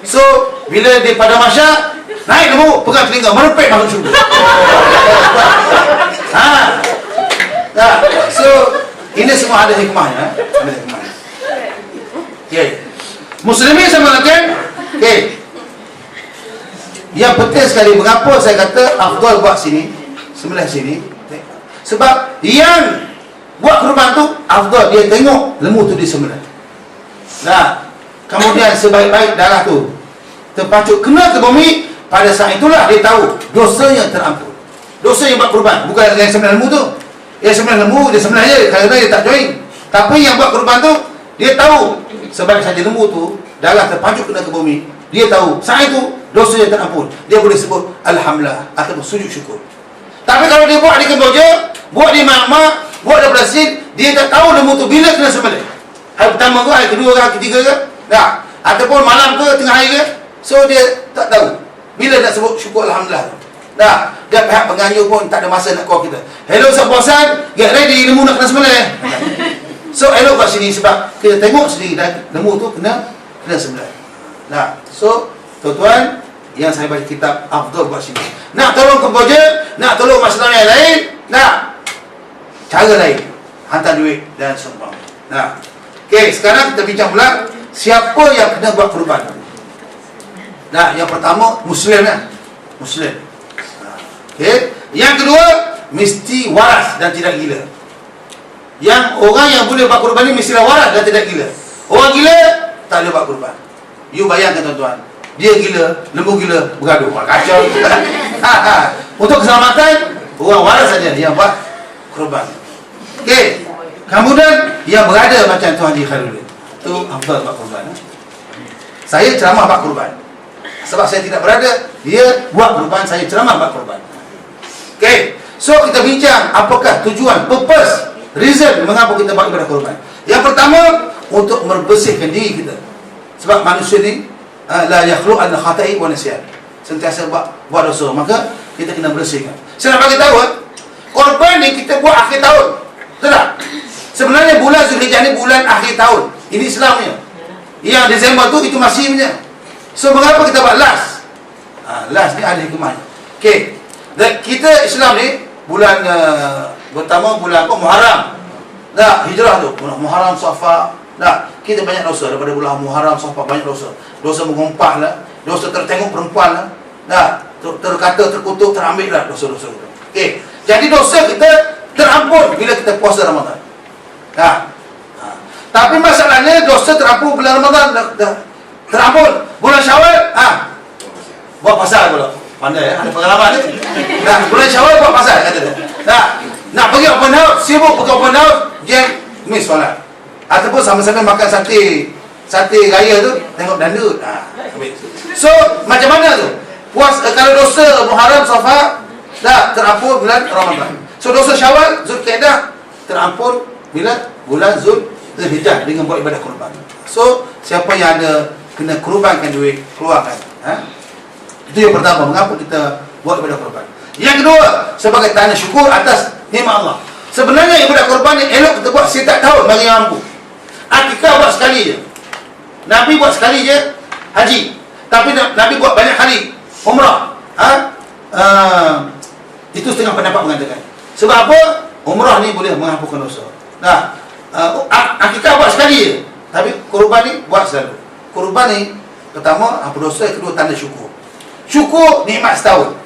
So, bila dia pada mahsyar, naik lembu, pegang telinga, merepek masuk syurga. So, ini semua ada hikmahnya. Ada hikmahnya. Okay. Muslimin sama lakan. Okay. Yang penting sekali, mengapa saya kata afdal buat sini, sembelih sini? Sebab yang buat kurban tu, afdal dia tengok lembu tu disembelih. Kemudian sebaik-baik darah tu terpacut kena ke bumi, pada saat itulah dia tahu dosanya terampun. Dosa yang buat kurban, bukan yang sembelih lembu tu. Yang sembelih lembu, dia sembelih je kerana dia tak join. Tapi yang buat kurban tu, dia tahu sebab saja lembu tu darah terpacut kena ke bumi, dia tahu saat itu dosanya terampun. Dia boleh sebut alhamdulillah atau sujud syukur. Tapi kalau dia buat di Kemboja, buat di Myanmar, buat di Brazil, dia tak tahu lembu tu bila kena sembelih. Hari pertama ke, hari kedua ke, hari ketiga ke, ataupun malam ke, tengah hari ke. So dia tak tahu bila nak sebut syukur alhamdulillah. Dia pihak pengganjur pun tak ada masa nak call kita. Hello, Ustaz Bosan, get ready, lembu nak kena sembelih. So elok kat sini sebab kita tengok sendiri lembu tu kena sembelih. Nah, so tuan-tuan yang saya baca kitab afdal buat sini. Nak tolong kemboja, nak tolong masalah yang lain, nak cara lain, hantar duit dan seumpama. Nah, okey, sekarang kita bincang pula siapa yang kena buat kurban. Nah, yang pertama Muslim kan? Muslim. Okey, yang kedua mesti waras dan tidak gila. Yang orang yang boleh buat kurban ni mestilah waras dan tidak gila. Orang gila tak boleh buat kurban. You bayangkan tuan-tuan, dia gila, lembu gila, bergaduh, kacau. Untuk keselamatan, orang waras saja yang buat kurban. Okey, kemudian yang berada macam Tuan Haji Khairuddin, tu afdal buat kurban. Saya ceramah buat kurban. Sebab saya tidak berada, dia buat kurban, saya ceramah buat kurban. Okey, so kita bincang apakah tujuan, purpose, reason mengapa kita buat ibadah kurban. Yang pertama, untuk membersihkan diri kita. Sebab manusia ni la yakhlu an khata'i wa nisyan. Sentiasa buat dosa, maka kita kena bersihkan. Saya nak bagi tahu, korban ni kita buat akhir tahun. Betul tak? Sebenarnya bulan Zulhijjah ni bulan akhir tahun. Ini Islamnya. Yang Disember tu itu masih punya. So mengapa kita buat last? Last ni ada hikmahnya. Okey. Dan kita Islam ni bulan pertama bulan apa? Muharram. Dah hijrah tu. Muharram, Safar. Dah, kita banyak dosa daripada bulan Muharram, Safar, banyak dosa. Dosa mengumpah lah, dosa tertengok perempuan lah. Dah, terkata, terkutuk, terambil lah dosa-dosa kita. Okey. Jadi dosa kita terampun bila kita puasa Ramadan. Dah. Tapi masalahnya dosa terampun bulan Ramadan dah terampun. Bulan Syawal, buat pasal pula. Pandai ada pengalaman ni. Dah, bulan Syawal buat pasal kata dia. Dah, nak pergi open house, sibuk pergi open house, jam miss solat. Ataupun sama-sama makan sate raya tu, tengok dandut. So, macam mana tu? Kalau dosa Muharram, Safar, dah terampun bulan Ramadan. So, dosa Syawal, Zulkaidah, terampun bila bulan Zulhijjah dengan buat ibadah kurban. So, siapa yang ada kena kurbankan duit, keluarkan. Itu yang pertama, mengapa kita buat ibadah kurban. Yang kedua, sebagai tanda syukur atas nikmat Allah. Sebenarnya ibadah kurban ni elok kita buat setiap tahun bagi yang mampu. Akikah buat sekali je. Nabi buat sekali je haji. Tapi Nabi buat banyak kali umrah. Itu setengah pendapat mengatakan. Sebab apa? Umrah ni boleh menghapuskan dosa. Nah, akikah buat sekali je. Tapi kurban ni buat selalu. Kurban ni pertama hapus dosa, yang kedua tanda syukur. Syukur nikmat setahun.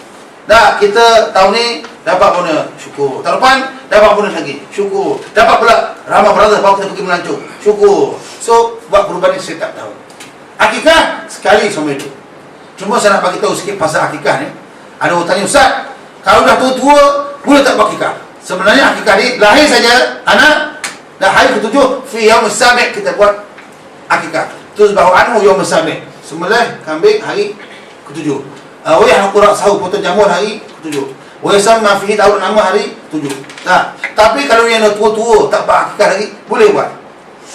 Dah, kita tahun ni dapat bonus, syukur. Tahun depan dapat bonus lagi, syukur. Dapat pula ramah brother bawa kita pergi melancong, syukur. So buat kurban ni setiap tahun. Akikah sekali semua itu. Cuma saya nak bagi tahu sikit pasal akikah ni. Ada orang tanya, Ustaz, kalau dah tua-tua boleh tak buat akikah? Sebenarnya akikah ni lahir saja anak dah hari ke-7 fi yaum as-sabi' kita buat akikah. Tuzbahu anhu yaum as-sabi'. Sembelih kambing hari ke-7. Wa yahqu ra'sahu, potong jamur hari ke-7. Wa yasamma fihi, taruh nama hari 7. Nah, tapi kalau yang dah tua-tua tak buat akikah lagi, boleh buat.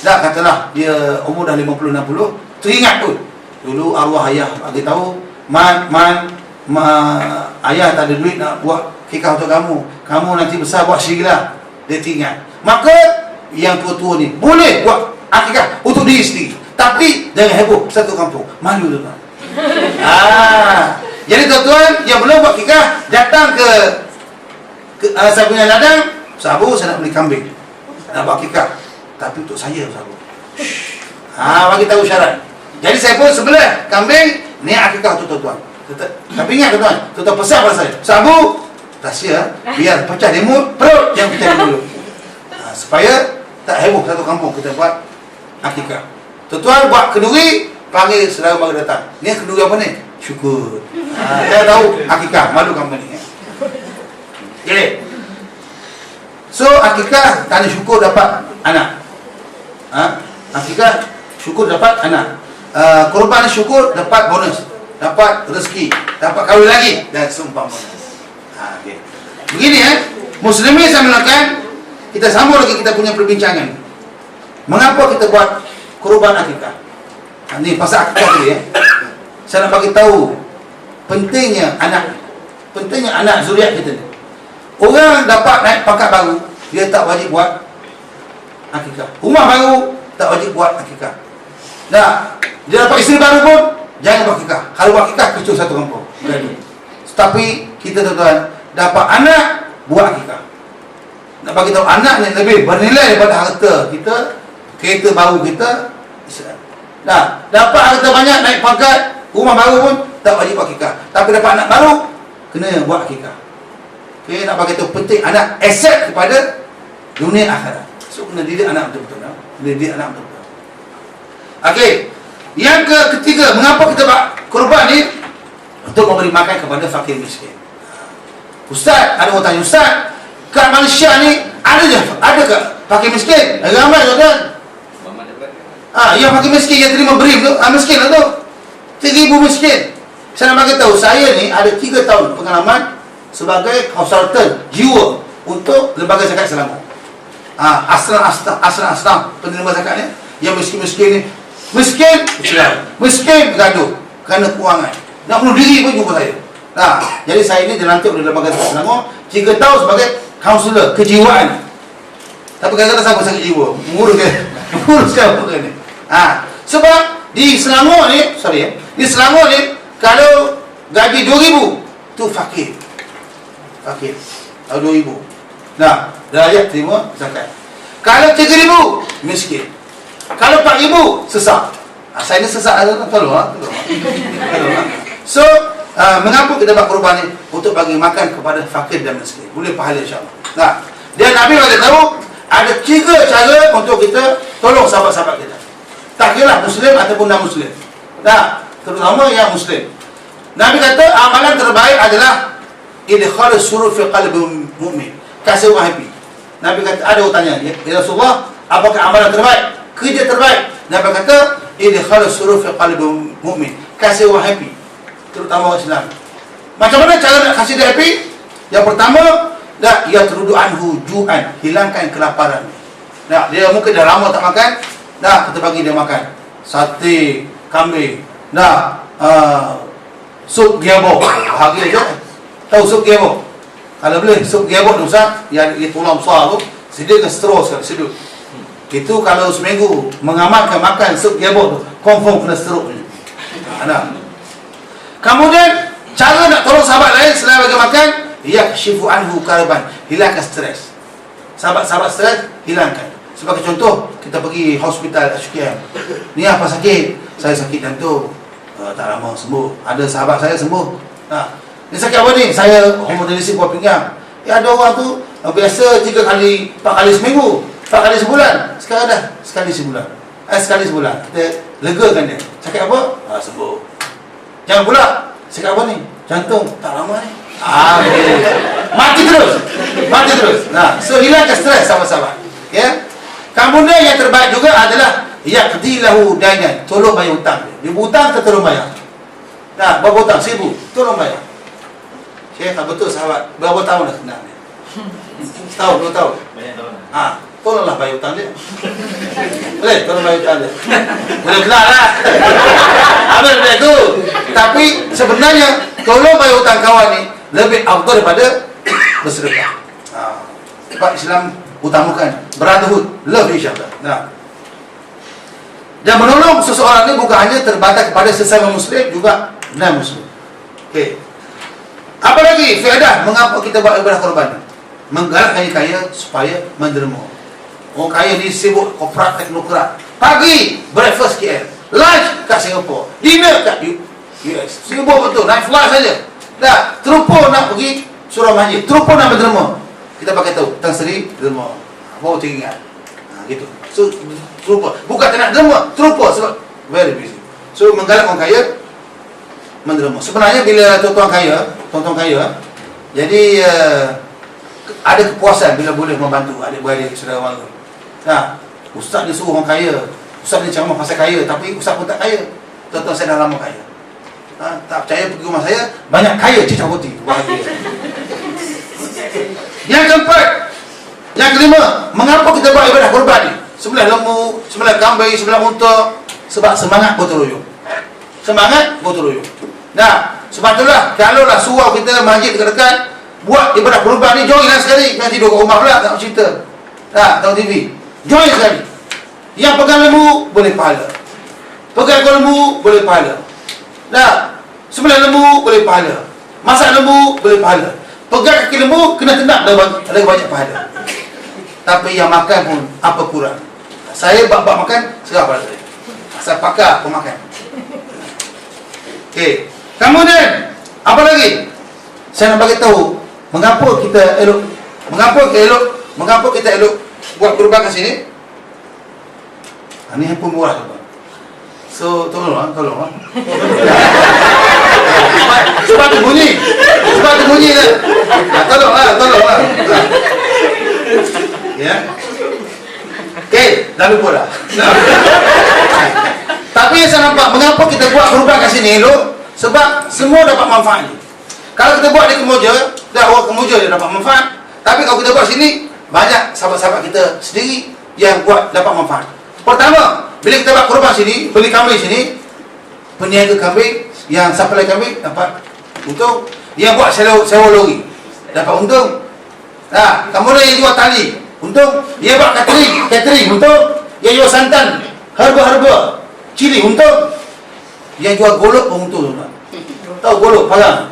Dah, katalah dia umur dah 50-60, teringat tu. Dulu arwah ayah bagi tahu, ayah tak ada duit nak buat akikah untuk kamu. Kamu nanti besar buat sendirilah. Dia teringat. Maka yang tua-tua ni boleh buat akikah untuk diri sendiri. Tapi jangan heboh satu kampung. Malu tu. Jadi tuan-tuan yang belum buat akikah, datang ke saya punya ladang, Sabu, saya nak beli kambing, nak buat akikah. Tapi untuk saya, Sabu. Bagi tahu syarat. Jadi saya pun sebelah kambing, ni akikah untuk tuan-tuan. Tapi ingat tuan-tuan, tuan-tuan pesan pada saya, Sabu, rahsia, biar pecah di mulut, perut yang pecah dulu. Supaya tak heboh satu kampung kita buat akikah. Tuan-tuan buat kenduri, panggil saudara mara datang. Ni kenduri apa ni? Syukur. Saya tahu akikah, malu kamu ni. Okay. So akikah tanda syukur dapat anak. Akikah syukur dapat anak. Kurban syukur dapat bonus, dapat rezeki, dapat kahwin lagi dan seumpamanya. Okay. Begini Muslimin saya melakukan, kita sambung lagi kita punya perbincangan. Mengapa kita buat kurban akikah? Ini pasal akikah tadi Saya nak bagi tahu pentingnya anak zuriat kita ni. Orang dapat naik pangkat baru, dia tak wajib buat akikah. Rumah baru tak wajib buat akikah. Nah, dia dapat isteri baru pun jangan buat akikah. Kalau buat akikah kecuali satu kampung. Tapi kita tuan-tuan dapat anak buat akikah. Nak bagi tahu anak ni lebih bernilai daripada harta kita, kereta baru kita. Nah, dapat harta banyak, naik pangkat, rumah baru pun tak wajib buat akikah. Tapi dapat anak baru kena buat akikah. Okey, nak bagi tahu penting anak aset kepada dunia akhirat. So kena didik anak betul-betul. Didik anak betul-betul. Okey. Yang ketiga, mengapa kita buat kurban ni? Untuk memberi makan kepada fakir miskin. Ustaz, ada orang tanya, Ustaz, kat Malaysia ni ada ke fakir miskin? Ramai tuan-tuan. Yang fakir miskin yang terima beri tu, miskin lah tu. 3,000 miskin. Saya nak bagi tahu, saya ni ada 3 tahun pengalaman sebagai konsultan jiwa untuk lembaga zakat Selangor. Asram penerima zakat ni, yang miskin-miskin ni, miskin gaduh kerana kewangan. Nak bunuh diri pun jumpa saya. Jadi saya ni dilantik oleh lembaga zakat Selangor 3 tahun sebagai kaunselor kejiwaan. Tapi kadang-kadang saya sakit jiwa, menguruskan apa ni. Sebab di Selangor ni, di Selangor ni kalau gaji 2,000 tu fakir. Kalau 2,000. Nah, darjat terima zakat. Kalau 3,000 miskin. Kalau 4,000 sesak. Saya ni sesak tolong. So, mengapa kita buat kurban ni? Untuk bagi makan kepada fakir dan miskin. Boleh pahala insya-Allah. Nah, dan Nabi bagi tahu ada 3 cara untuk kita tolong sahabat-sahabat kita. Tak kira muslim ataupun non-muslim. Terutama yang muslim. Nabi kata amalan terbaik adalah idkhal surur fi qalbi mu'min. Kasih orang happy. Nabi kata, ada orang tanya, ya Rasulullah, apakah amalan terbaik? Kerja terbaik? Nabi kata idkhal surur fi qalbi mu'min. Kasih orang happy. Terutama orang Islam. Macam mana cara nak kasih dia happy? Yang pertama, ya terudu anhu ju'an, hilangkan kelaparan. Dia mungkin dah lama tak makan, kita bagi dia makan sate kambing, sup giabok. Bahagia je. Tahu sup giabok? Kalau boleh sup giabok tu Ustaz, yang tulang besar tu, sediakan straw sekali, sedut. Itu kalau seminggu mengamalkan makan sup giabok tu, confirm kena stroke ni. Kemudian cara nak tolong sahabat lain selain bagi makan, yakshifu anhu karban, hilangkan stres. Sahabat-sahabat stres, hilangkan. Sebagai contoh, kita pergi hospital Ashukiam. Ni apa sakit? Saya sakit jantung. Tak lama sembuh. Ada sahabat saya sembuh. Ni sakit apa ni? Saya hemodialisis buah pinggang. Ada orang tu biasa 3 kali, 4 kali seminggu, 4 kali sebulan. Sekarang dah sekali sebulan. Sekali sebulan. Kita legakan dia. Sakit apa? Sembuh. Jangan pula, sakit apa ni? Jantung. Tak lama ni. Mati terus. So hilangkan stres sahabat-sahabat. Ya. Kemudian yang terbaik juga adalah yaqdilahu dainan, tolong bayar hutang. Dia berhutang, kita tolong bayar. Berapa hutang? 1,000, tolong bayar. Tak betul sahabat. Berapa tahun dah kenal dia? Setahun, 2 tahun. Banyak tahun. Tolonglah bayar hutang dia. Boleh, tolong bayar hutang dia. Boleh kenal lah. Apa benda tu? Tapi sebenarnya tolong bayar hutang kawan ni lebih afdal daripada bersedekah. Sebab Islam utamakan brotherhood, love each other. Dan menolong seseorang ni bukan hanya terbatas kepada sesama muslim, juga non-muslim. Okey. Apa lagi faedah mengapa kita buat ibadah korban? Menggalakkan yang kaya supaya menderma. Orang kaya ni sibuk korporat teknokrat. Pagi breakfast KL, lunch kat Singapura, dinner kat US. Sibuk betul, naik flight saja. Terupa nak pergi surau masjid, terupa nak menderma. Kita pakai tahu, Tan Sri derma. Bawa teringat. Gitu. So, terupa. Bukan tak nak derma, terupa sebab very busy. So, menggalak orang kaya menderma. Sebenarnya bila tuan-tuan kaya, jadi ada kepuasan bila boleh membantu adik-beradik saudara mara. Ustaz dia suruh orang kaya. Ustaz dia ceramah pasal kaya, tapi ustaz pun tak kaya. Tuan-tuan saya dah lama kaya. Tak percaya pergi rumah saya, banyak kaya cicak putih. Bahagia. Yang keempat, yang kelima, mengapa kita buat ibadah korban ni? Sebelah lembu, sebelah kambing, sebelah unta. Sebab semangat gotong royong. Sebab itulah kalaulah surau kita masjid dekat-dekat buat ibadah korban ni, join lah sekali. Jangan tidur kat rumah pula tak cerita. Tengok TV. Join sekali. Yang pegang lembu boleh pahala. Pegang lembu boleh pahala. Dah, sembelih lembu boleh pahala. Masak lembu boleh pahala. Pegang kaki lembu kena tendang ada banyak pahala. Tapi yang makan pun apa kurang. Saya bab makan serah pada saya. Saya pakar pemakan. Okey. Kemudian apa lagi? Saya nak bagi tahu mengapa kita elok buat kurban kat sini. Ini handphone murah tuan. So tolong. Sebab tu bunyi kan. Tolong. Ya. Okey, dah lupa dah. Tapi yang saya nampak mengapa kita buat kurban kat sini elok? Sebab semua dapat manfaatnya. Kalau kita buat di Kemoja, orang Kemoja dia dapat manfaat. Tapi kalau kita buat sini, banyak sahabat-sahabat kita sendiri yang buat dapat manfaat. Pertama, bila kita buat kurban sini, beli kambing sini, peniaga kambing yang supply kambing dapat untung. Yang buat sewa lori dapat untung. Nah, kemudian yang jual tali untung. Dia buat catering untung. Yang jual santan, herba, cili untung. Yang jual golok pun untung tuan. Tahu golok parang.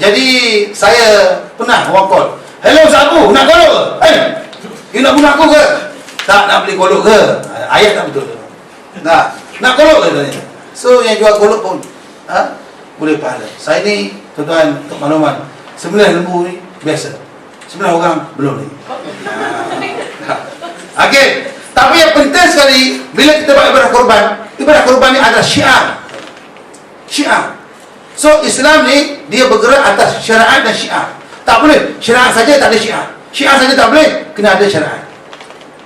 Jadi saya pernah orang call. Hello Sabu, nak golok ke? You nak guna aku ke? Tak nak beli golok ke? Ayat tak betul. Nak golok ke tanya. So yang jual golok pun boleh pahala. Saya ni tuan-tuan untuk makluman, sembelih lembu ni biasa. Sembelih orang belum ni. Okey. Tapi yang penting sekali bila kita buat ibadah kurban ni adalah syiar. So Islam ni dia bergerak atas syariat dan syiar. Tak boleh syariat saja tak ada syiar. Syiar saja tak boleh, kena ada syariat.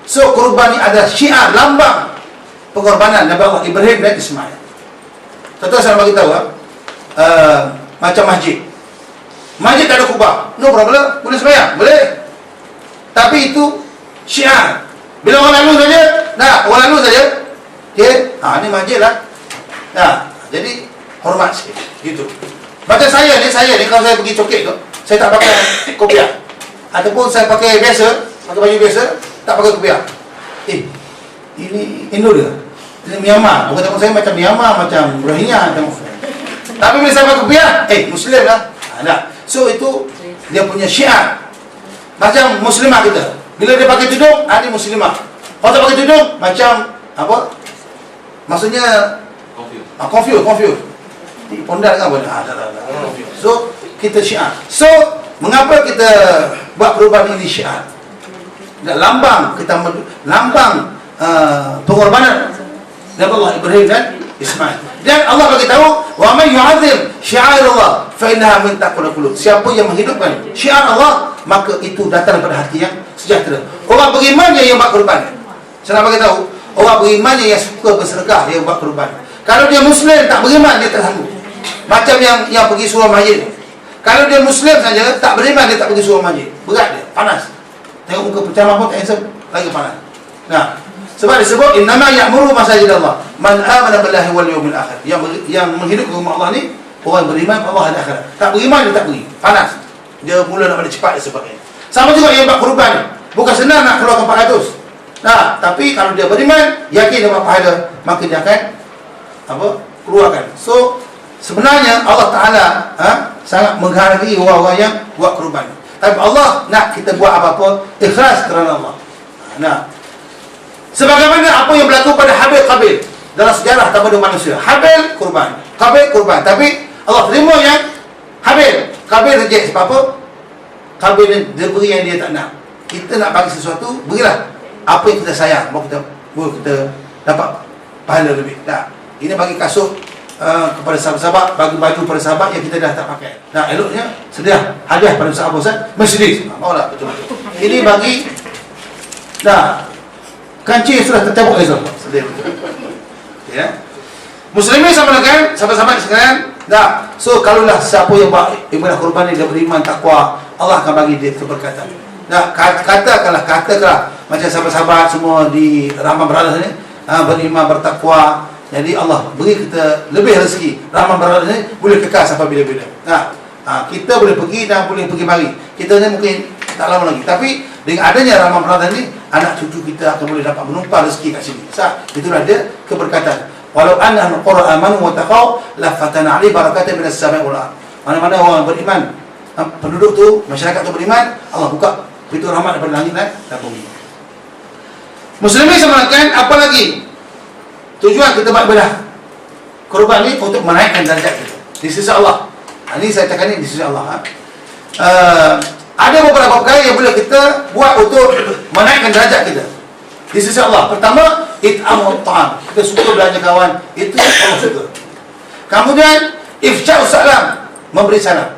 So kurban ni adalah syiar, lambang pengorbanan Nabi Allah Ibrahim dan Ismail. Contoh saya bagi tahu macam masjid. Masjid tak ada kubah, no problem, boleh sembahyang, boleh. Tapi itu syiar. Bila orang lalu saja, okey, ni masjid lah. Jadi hormat sikit, gitu. Macam saya ni kalau saya pergi coket tu, saya tak pakai kopiah. Ataupun saya pakai baju biasa, tak pakai kopiah. Ini Indo dia. Ini Myanmar. Bukan tengok saya macam Myanmar, macam Rohingya tengok. Tapi bila saya pakai kopiah, Muslim lah. So itu dia punya syiar. Macam muslimah kita. Bila dia pakai tudung, dia muslimah. Kalau tak pakai tudung, macam apa? Maksudnya confused. Pondal kan boleh. So kita syiar. So mengapa kita buat perubahan ini syiar? Lambang pengorbanan Nabi Allah Ibrahim dan Ismail. Dan Allah bagi tahu, wa man yu'azzim syi'airallah fa innaha min taqwal qulub. Siapa yang menghidupkan syiar Allah, maka itu datang daripada hati yang sejahtera. Orang beriman yang buat kurban. Saya nak bagi tahu, orang beriman yang suka bersedekah dia buat kurban. Kalau dia Muslim tak beriman, dia tak sanggup. Macam yang pergi surau masjid. Kalau dia Muslim saja tak beriman, dia tak pergi surau masjid. Berat dia, panas. Tengok muka penceramah pun tak handsome, lagi panas. Sebab disebut innama ya'muru masajidallah man amana billahi wal yawmil akhir. Yang menghidupkan rumah Allah ni orang beriman kepada Allah dan akhirat. Tak beriman dia tak pergi. Panas. Dia mula nak balik cepat dan sebagainya. Sama juga yang buat kurban ni. Bukan senang nak keluarkan 400. Tapi kalau dia beriman, yakin dia buat pahala, maka dia akan keluarkan. So sebenarnya Allah Taala sangat menghargai orang-orang yang buat kurban. Tapi Allah nak kita buat apa-apa ikhlas kerana Allah. Sebagaimana apa yang berlaku pada Habil dalam sejarah daripada manusia. Habil kurban, Qabil kurban. Tapi Allah terima yang Qabil reject. Sebab apa? Qabil dia beri yang dia tak nak. Kita nak bagi sesuatu, berilah apa yang kita sayang, baru kita dapat pahala lebih. Ini bagi kasut kepada sahabat-sahabat, bagi baju pada sahabat yang kita dah tak pakai. Eloknya sedia hadiah pada sahabat Ustaz Mercedes. Maulah betul-betul. Ini bagi kancing sudah tercabuk esok. Sedia betul. Ya. Muslimin sama dengan sahabat-sahabat sekalian. So kalaulah siapa yang buat ibadah kurban ni dia beriman takwa, Allah akan bagi dia keberkatan. Katakanlah macam sahabat-sahabat semua di Rahman Brothers ni beriman bertakwa. Jadi Allah beri kita lebih rezeki. Rahman Brothers ni boleh kekal sampai bila-bila. Kita boleh pergi dan boleh pergi mari. Kita ni mungkin kita tak lama lagi. Tapi dengan adanya Ramadan ini, anak cucu kita akan boleh dapat menumpah rezeki kat sini. Itulah dia keberkatan. Walau anna al-qura amanu wa taqaw la fatana 'alaihi barakatan minas sama'i wal ardh. Mana-mana orang beriman, penduduk tu, masyarakat tu beriman, Allah buka pintu rahmat daripada langit dan bumi. Muslimin sebenarnya apa lagi? Tujuan kita buat ibadah kurban ni untuk menaikkan darjat kita di sisi Allah. Ini saya cakap ni di sisi Allah. Ada beberapa perkara yang boleh kita buat untuk menaikkan darjat kita di sisi Allah. Pertama, it'amut ta'am. Kita suka belanja kawan, itu Allah suka. Kemudian ifsha'us salam, memberi salam.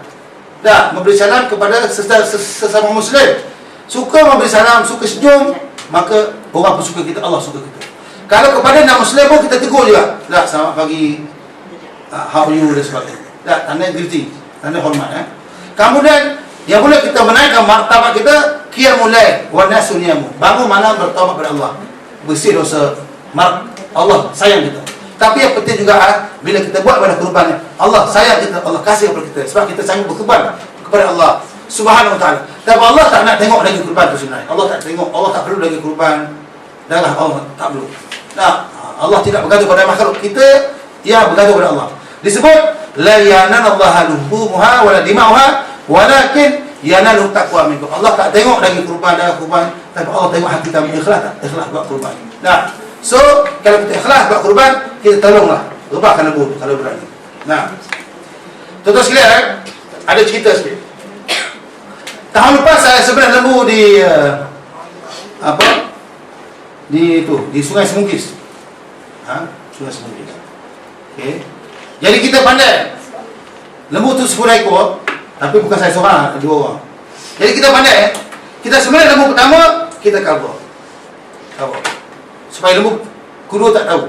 Memberi salam kepada sesama muslim. Suka memberi salam, suka senyum, maka orang pun suka kita, Allah suka kita. Kalau kepada non-muslim pun kita tegur juga. Selamat pagi, how are you dan sebagainya. Tanda greeting, tanda hormat. Kemudian yang boleh kita menaikkan martabat kita, qiyamul lail wa nasu niyamu. Bangun malam bertaubat kepada Allah, bersih dosa, Allah sayang kita. Tapi yang penting juga bila kita buat pada kurban, Allah sayang kita, Allah kasih kepada kita sebab kita sanggup berkurban kepada Allah Subhanahu wa taala. Tapi Allah tak nak tengok lagi kurban tu sebenarnya. Allah tak tengok, Allah tak perlu lagi kurban. Dahlah, Allah tak perlu. Allah tidak bergantung pada makhluk. Kita bergantung pada Allah. Disebut la yananallaha luhumuha wala dima'uha walakin yanalu taqwa minkum. Allah tak tengok lagi kurban, tapi Allah tengok hati kami ikhlas tak? Ikhlas buat kurban. So kalau kita ikhlas buat kurban, kita tolonglah rebahkan lembu kalau berani. Tuan-tuan sekalian, ada cerita sikit. Tahun lepas saya sebenarnya lembu di di Sungai Semungkis. Sungai Semungkis. Okey. Jadi kita pandai. Lembu tu 10 ekor, tapi bukan saya seorang, 2 orang. Jadi kita pandai. Kita sebenarnya lembu pertama kita cover. Supaya lembu kedua tak tahu.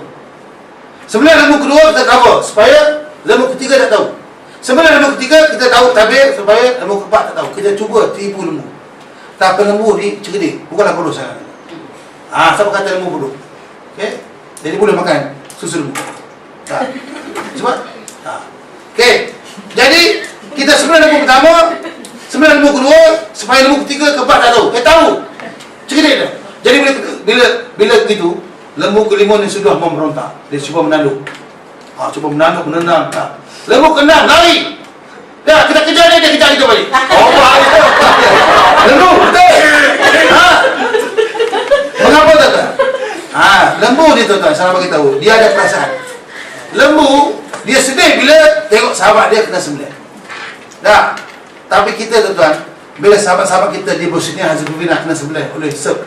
Sebenarnya lembu kedua kita cover supaya lembu ketiga tak tahu. Sebenarnya lembu ketiga kita tahu tabir supaya lembu keempat tak tahu. Kita cuba tipu lembu. Tapi lembu ni cerdik, bukanlah bodoh sangat. Siapa kata lembu bodoh? Okey. Jadi boleh makan susu lembu. Sebab okey. Jadi kita sebenarnya lembu pertama, sebenarnya lembu kedua supaya lembu ketiga keempat tak tahu. Tahu. Cerdik dah. Jadi bila begitu, lembu kelima ni sudah memberontak. Dia cuba menanduk. Cuba menendang. Lembu kena lari. Kita kejar dia kejar kita balik. Lembu betul. Mengapa tuan-tuan? Lembu ni tuan-tuan, saya bagi tahu, dia ada perasaan. Lembu dia sedih bila tengok sahabat dia kena sembelih. Tapi kita tuan-tuan, bila sahabat-sahabat kita di Bosnia Herzegovina kena sembelih oleh Serb,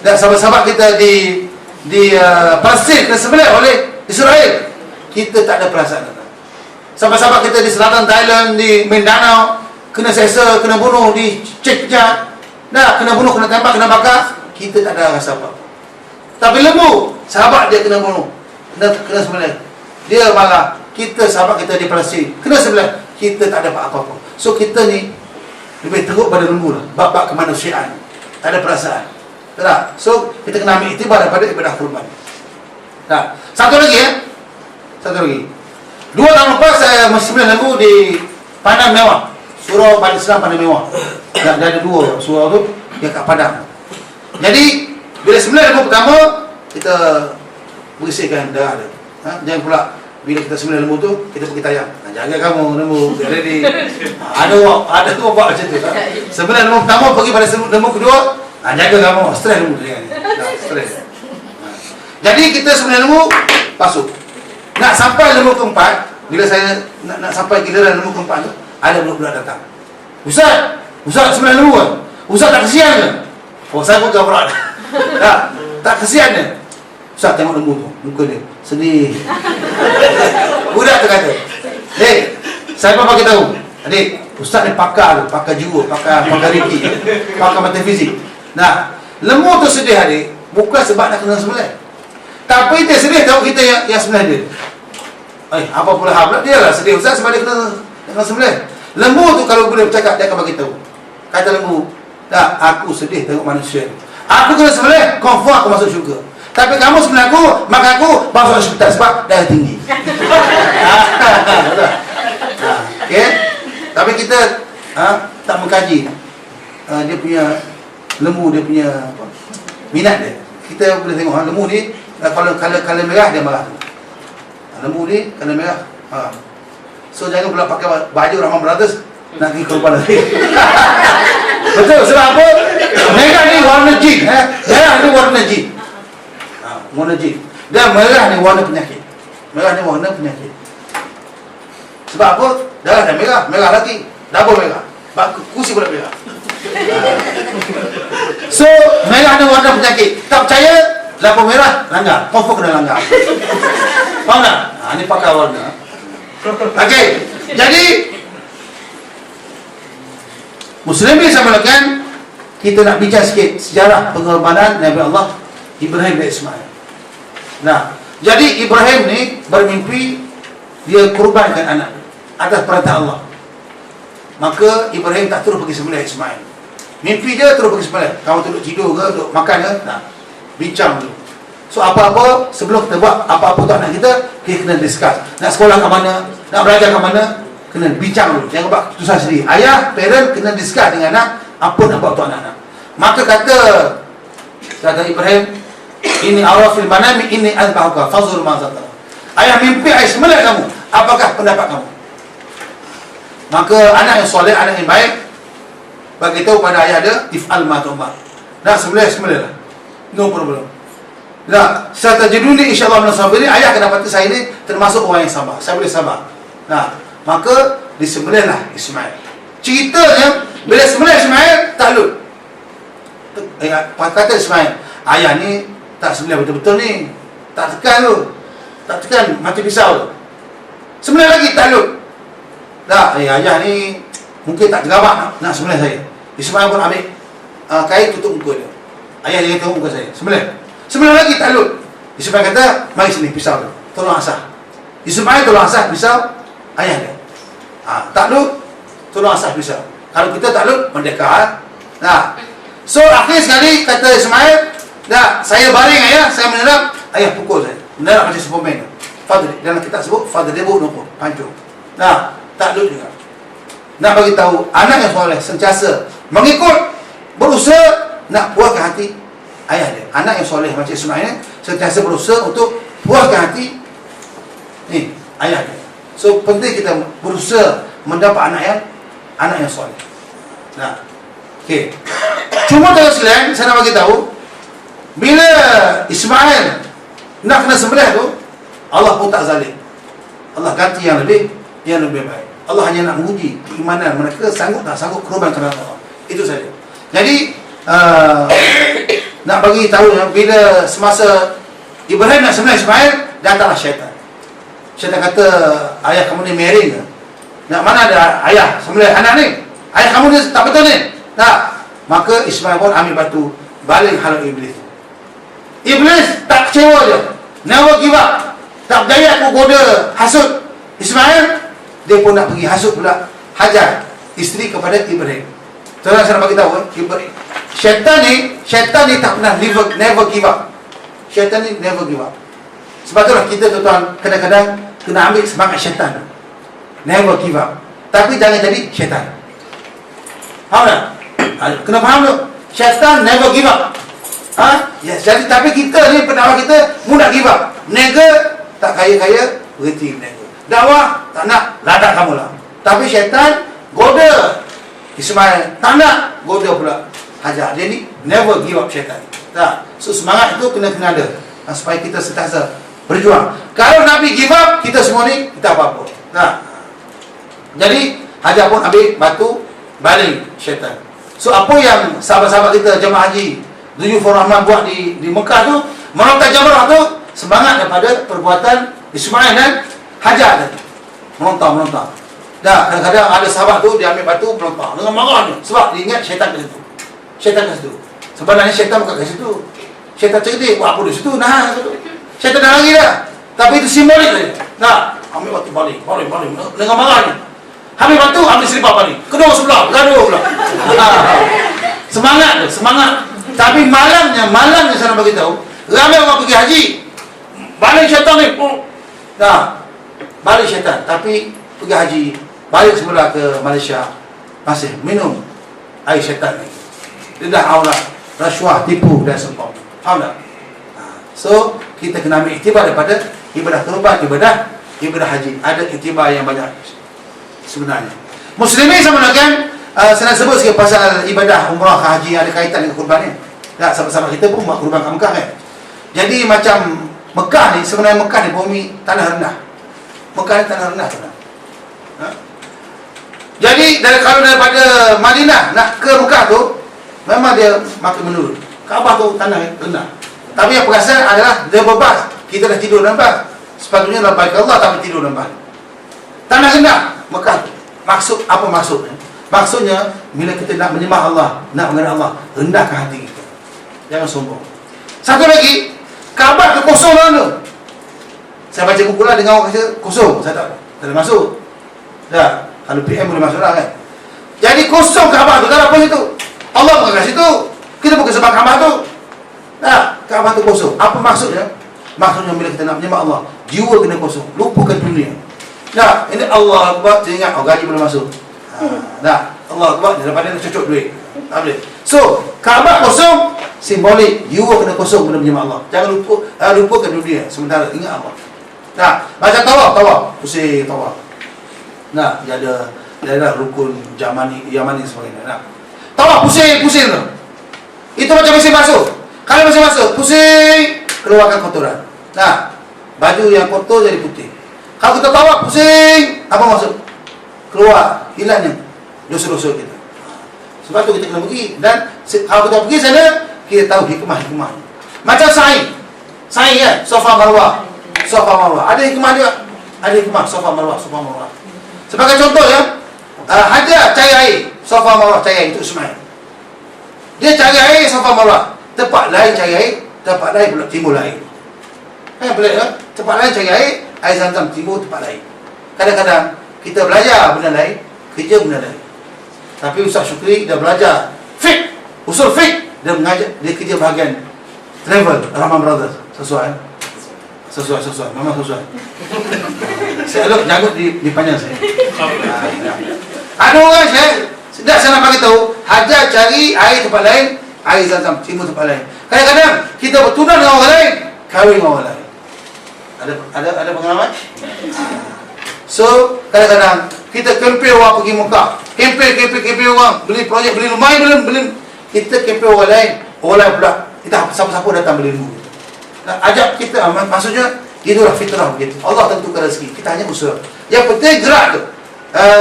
dan sahabat-sahabat kita di Palestin kena sembelih oleh Israel, kita tak ada perasaan. Sahabat-sahabat kita di selatan Thailand, di Mindanao kena seksa, kena bunuh, di Chechnya, kena bunuh, kena tembak, kena bakar, kita tak ada rasa apa. Tapi lembu, sahabat dia kena bunuh, kena sembelih, dia marah. Kita sahabat kita di Palestin kena sembelih, kita tak ada apa-apa. So kita ni lebih teruk pada lembu lah, bab-bab kemanusiaan, tak ada perasaan. Tak? So kita kena ambil iktibar daripada ibadah kurban. Satu lagi. 2 tahun lepas saya sembelih lembu di Padang Mewah, surau Bani Islam Padang Mewah. Dia ada 2 surau tu, dia kat Padang. Jadi bila sembelih lembu pertama, kita bersihkan darah dia. Jangan pula bila kita sembelih lembu tu, kita pergi tayang. Jaga kamu lembu, get ready. Ada orang buat macam tu. Sembelih lembu pertama, pergi pada lembu kedua, jaga kamu, stres lembu dia ni. Stres. Jadi kita sembelih lembu, pasuk. Nak sampai lembu keempat, bila saya nak sampai giliran lembu keempat tu, ada budak datang. Ustaz sembelih lembu kan? Ustaz tak kesian ke? Saya pun gabrak. Tak kesian ke? Ustaz tengok lembu tu, muka dia sedih. Budak tu kata, "Dek, saya pun bagi tahu. Adik, Ustaz ni pakar jiwa, pakar riki, pakar metafizik. Lembu tu sedih adik, bukan sebab nak kena sembelih. Tapi dia sedih tahu kita yang sembelih dia. Apa pula hal pula? Dia lah sedih Ustaz sebab dia kena sembelih. Lembu tu kalau boleh bercakap, dia akan bagi tahu. Kata lembu, aku sedih tengok manusia. Aku kena sembelih, confirm aku masuk syurga. Tapi kamu sembelih aku, maka aku masuk hospital sebab darah tinggi. Okey? Tapi kita tak mengkaji. dia punya lembu, dia punya apa, minat dia. Kita boleh tengok lembu ni kalau color merah dia marah. Lembu ni color merah. So jangan pula pakai baju Rahman Brothers nak pergi korban lagi. Betul, sebab apa? Merah ni warna jin, merah ni warna jin. Warna jin. Dan merah ni warna penyakit. Merah ni warna penyakit. Sebab apa? Darah dah merah, merah lagi, double merah. Kursi pula merah. So, merah ni warna penyakit. Tak percaya, lampu merah, langgar. Confirm kena langgar. Faham tak? Ni pakar warna. Okey, jadi Muslimin sama kan, kita nak bincang sikit sejarah pengorbanan Nabi Allah Ibrahim dan Ismail. Nah, jadi Ibrahim ni bermimpi dia kurbankan anak atas perintah Allah. Maka Ibrahim tak terus pergi sembelih Ismail. Mimpi dia terus pergi sembelih. Kamu duduk tidur ke, duduk makan ke? Tak. Bincang dulu. So apa-apa sebelum kita buat apa-apa untuk anak kita, kita kena discuss. Nak sekolah ke mana, nak belajar ke mana, kena bincang dulu. Jangan buat keputusan sendiri. Ayah, parent kena discuss dengan anak apa nak buat untuk anak-anak. Maka kata Ibrahim, ini Allah fil manami ini azbahuka fazur ma zata. Ayah mimpi ayah sembelih kamu. Apakah pendapat kamu? Maka anak yang soleh, anak yang baik bagi tahu pada ayah dia, if'al ma tu'mar. Dah sembelih lah. No problem. Nah, satajiduni insyaallah min sabirin. Ayah akan dapati saya ni termasuk orang yang sabar. Saya boleh sabar. Nah, maka disembelihlah Ismail. Ceritanya bila sembelih Ismail takluk. Kata Ismail, ayah ni tak sembelih betul-betul ni. Tak tekan tu. Tak tekan mati pisau tu. Sembelih lagi takluk. Dah, ayah ni mungkin tak tergabak nak sembelih saya. Ismail pun ambil kain tutup muka dia. Ayah jangan tengok muka saya. Sembelih lagi takluk. Ismail kata, mari sini pisau tu. Tolong asah. Ismail tolong asah pisau ayah dia. Takluk, tolong asah pisau. Kalau kita takluk, merdeka. Nah. So akhir sekali kata Ismail, dah, saya baring ayah, saya menerap, ayah pukul saya. Menerap macam Superman. Fadli, dalam kitab sebut Fadli debuk nukul, pancung. Nah, takluk juga. Nak bagi tahu anak yang soleh sentiasa mengikut, berusaha nak puaskan hati ayah dia. Anak yang soleh macam Ismail sentiasa berusaha untuk puaskan hati ni ayah dia. So penting kita berusaha mendapat anak yang soleh. Nah, okey. Cuma kalau sekalian saya nak bagi tahu, bila Ismail nak kena sembelih tu, Allah pun tak zalim. Allah ganti yang lebih baik. Allah hanya nak menguji keimanan mereka sanggup tak sanggup korban kerana Allah. Itu saja. Jadi nak bagi tahu bila semasa Ibrahim nak sembelih Ismail, datanglah syaitan. Syaitan kata, ayah kamu ni miring ke? Nak mana ada ayah sembelih anak ni? Ayah kamu ni tak betul ni? Tak. Maka Ismail pun ambil batu balik halau Iblis. Iblis tak kecewa je. Never give up. Tak berjaya aku goda hasut Ismail, dia pun nak pergi hasut pula Hajar, isteri kepada Ibrahim. Tuan-tuan saya nak bagi tahu, syaitan ni tak pernah never give up. Syaitan ni never give up. Sebab itulah kita tuan-tuan kadang-kadang kena ambil semangat syaitan. Never give up. Tapi jangan jadi syaitan. Faham tak? Kena faham tu. Syaitan never give up. Yes, jadi tapi kita ni pendakwah kita mudah give up. Nega tak kaya-kaya, berhenti nega. Dakwah tak nak, ladak kamu lah. Tapi syaitan goda Ismail, tak nak, goda pula Hajar. Dia ni never give up syaitan. Tak. So semangat itu kena ada supaya kita sentiasa berjuang. Kalau Nabi give up, kita semua ni kita apa-apa. Tak. Jadi Hajar pun ambil batu baling syaitan. So apa yang sahabat-sahabat kita jemaah haji Duyufur Rahman buat di Mekah tu, melontar jamrah tu semangat daripada perbuatan Ismail dan Hajar tadi. Melontar. Dah, kadang-kadang ada sahabat tu dia ambil batu melontar dengan marah ni sebab dia ingat syaitan kat situ. Sebenarnya syaitan bukan kat situ. Syaitan cerdik, buat apa di situ? Nah, situ. Syaitan dah lari dah. Tapi itu simbolik saja. Nah, ambil batu balik dengan marah ni. Ambil batu, ambil selipar balik. Kedua sebelah, gaduh pula. Semangat. Tapi malangnya saya nak bagi tahu, ramai orang pergi haji, balik syaitan ni. Nah, balik syaitan. Tapi pergi haji, balik semula ke Malaysia, masih minum air syaitan ni. lidah aurat, rasuah, tipu dan seumpamanya. Faham tak? So kita kena ambil iktibar daripada ibadah kurban, ibadah haji. Ada iktibar yang banyak sebenarnya. Muslimin sama dengan saya nak sebut sikit pasal ibadah umrah ke haji ada kaitan dengan kurban ni. Tak, sahabat-sahabat kita pun buat kurban kat Mekah kan. Jadi macam Mekah ni, sebenarnya Mekah ni bumi tanah rendah. Mekah ni tanah rendah tuan. Jadi kalau daripada Madinah nak ke Mekah tu memang dia makin menurun. Kaabah tu tanah rendah. Tapi yang perasan adalah dia bebas. Kita dah tidur dalam bas. Sepatutnya labbaik Allah tapi tidur dalam bas. Tanah rendah Mekah tu. Maksud apa maksudnya? Maksudnya bila kita nak menyembah Allah, nak mengenal Allah, rendahkan hati kita. Jangan sombong. Satu lagi, Kaabah tu kosong mana? Saya baca buku lah dengan orang kata kosong. Saya tak ada masuk. Dah, kalau PM boleh masuk lah kan. Jadi kosong Kaabah tu, tak ada apa situ. Allah bukan kat situ. Kita bukan sebab Kaabah tu. Nah, Kaabah tu kosong. Apa maksudnya? Maksudnya bila kita nak menyembah Allah, jiwa kena kosong. Lupakan dunia. Nah, ini Allah Akbar, dia ingat, gaji boleh masuk. Dah, Allah Akbar, daripada dia cucuk duit. Tak boleh. So, Kaabah kosong, simbolik, jiwa kena kosong kena menyembah Allah. Jangan lupakan dunia. Sementara ingat Allah. Nah, macam tawaf. Pusing tawaf. Nah, dia ada rukun Yamani sebagainya. Nah, tawaf pusing tu. Itu macam mesin basuh. Kalau mesin basuh, pusing, keluarkan kotoran. Nah, baju yang kotor jadi putih. Kalau kita tawaf pusing, apa maksud? Keluar, hilangnya dosa-dosa kita. Sebab tu kita kena pergi. Dan kalau kita pergi sana, kita tahu hikmah-hikmah. Macam sa'i kan, Safa Marwah. Ada hikmah juga. Ada hikmah Safa Marwah. Sebagai contoh ya, Hajar cari air, Safa Marwah cari air, itu Ismail. Dia cari air Safa Marwah. Tempat lain cari air, tempat lain pula timbul air. Pelik kan? Tempat lain cari air Zam-Zam timbul tempat lain. Kadang-kadang kita belajar benda lain, kerja benda lain. Tapi Ustaz Syukri dah belajar fiqh, usul fiqh, dia mengajar, dia kerja bahagian travel, Rahman Brothers. Sesuai. Memang sesuai. Saya elok janggut di panjang saya. Ada orang saya nak bagi tahu, Hajar cari air tempat lain, air Zam-Zam timbul tempat lain. Kadang-kadang kita bertunang dengan orang lain, kahwin dengan orang lain. Ada pengalaman? So, kadang-kadang kita kempen orang pergi Mekah. Kempen orang beli projek, beli rumah, beli. Kita kempen orang lain pula kita siapa-siapa datang beli rumah. Ajak kita, maksudnya itulah fitrah begitu. Allah tentukan rezeki, kita hanya usaha. Yang penting gerak tu.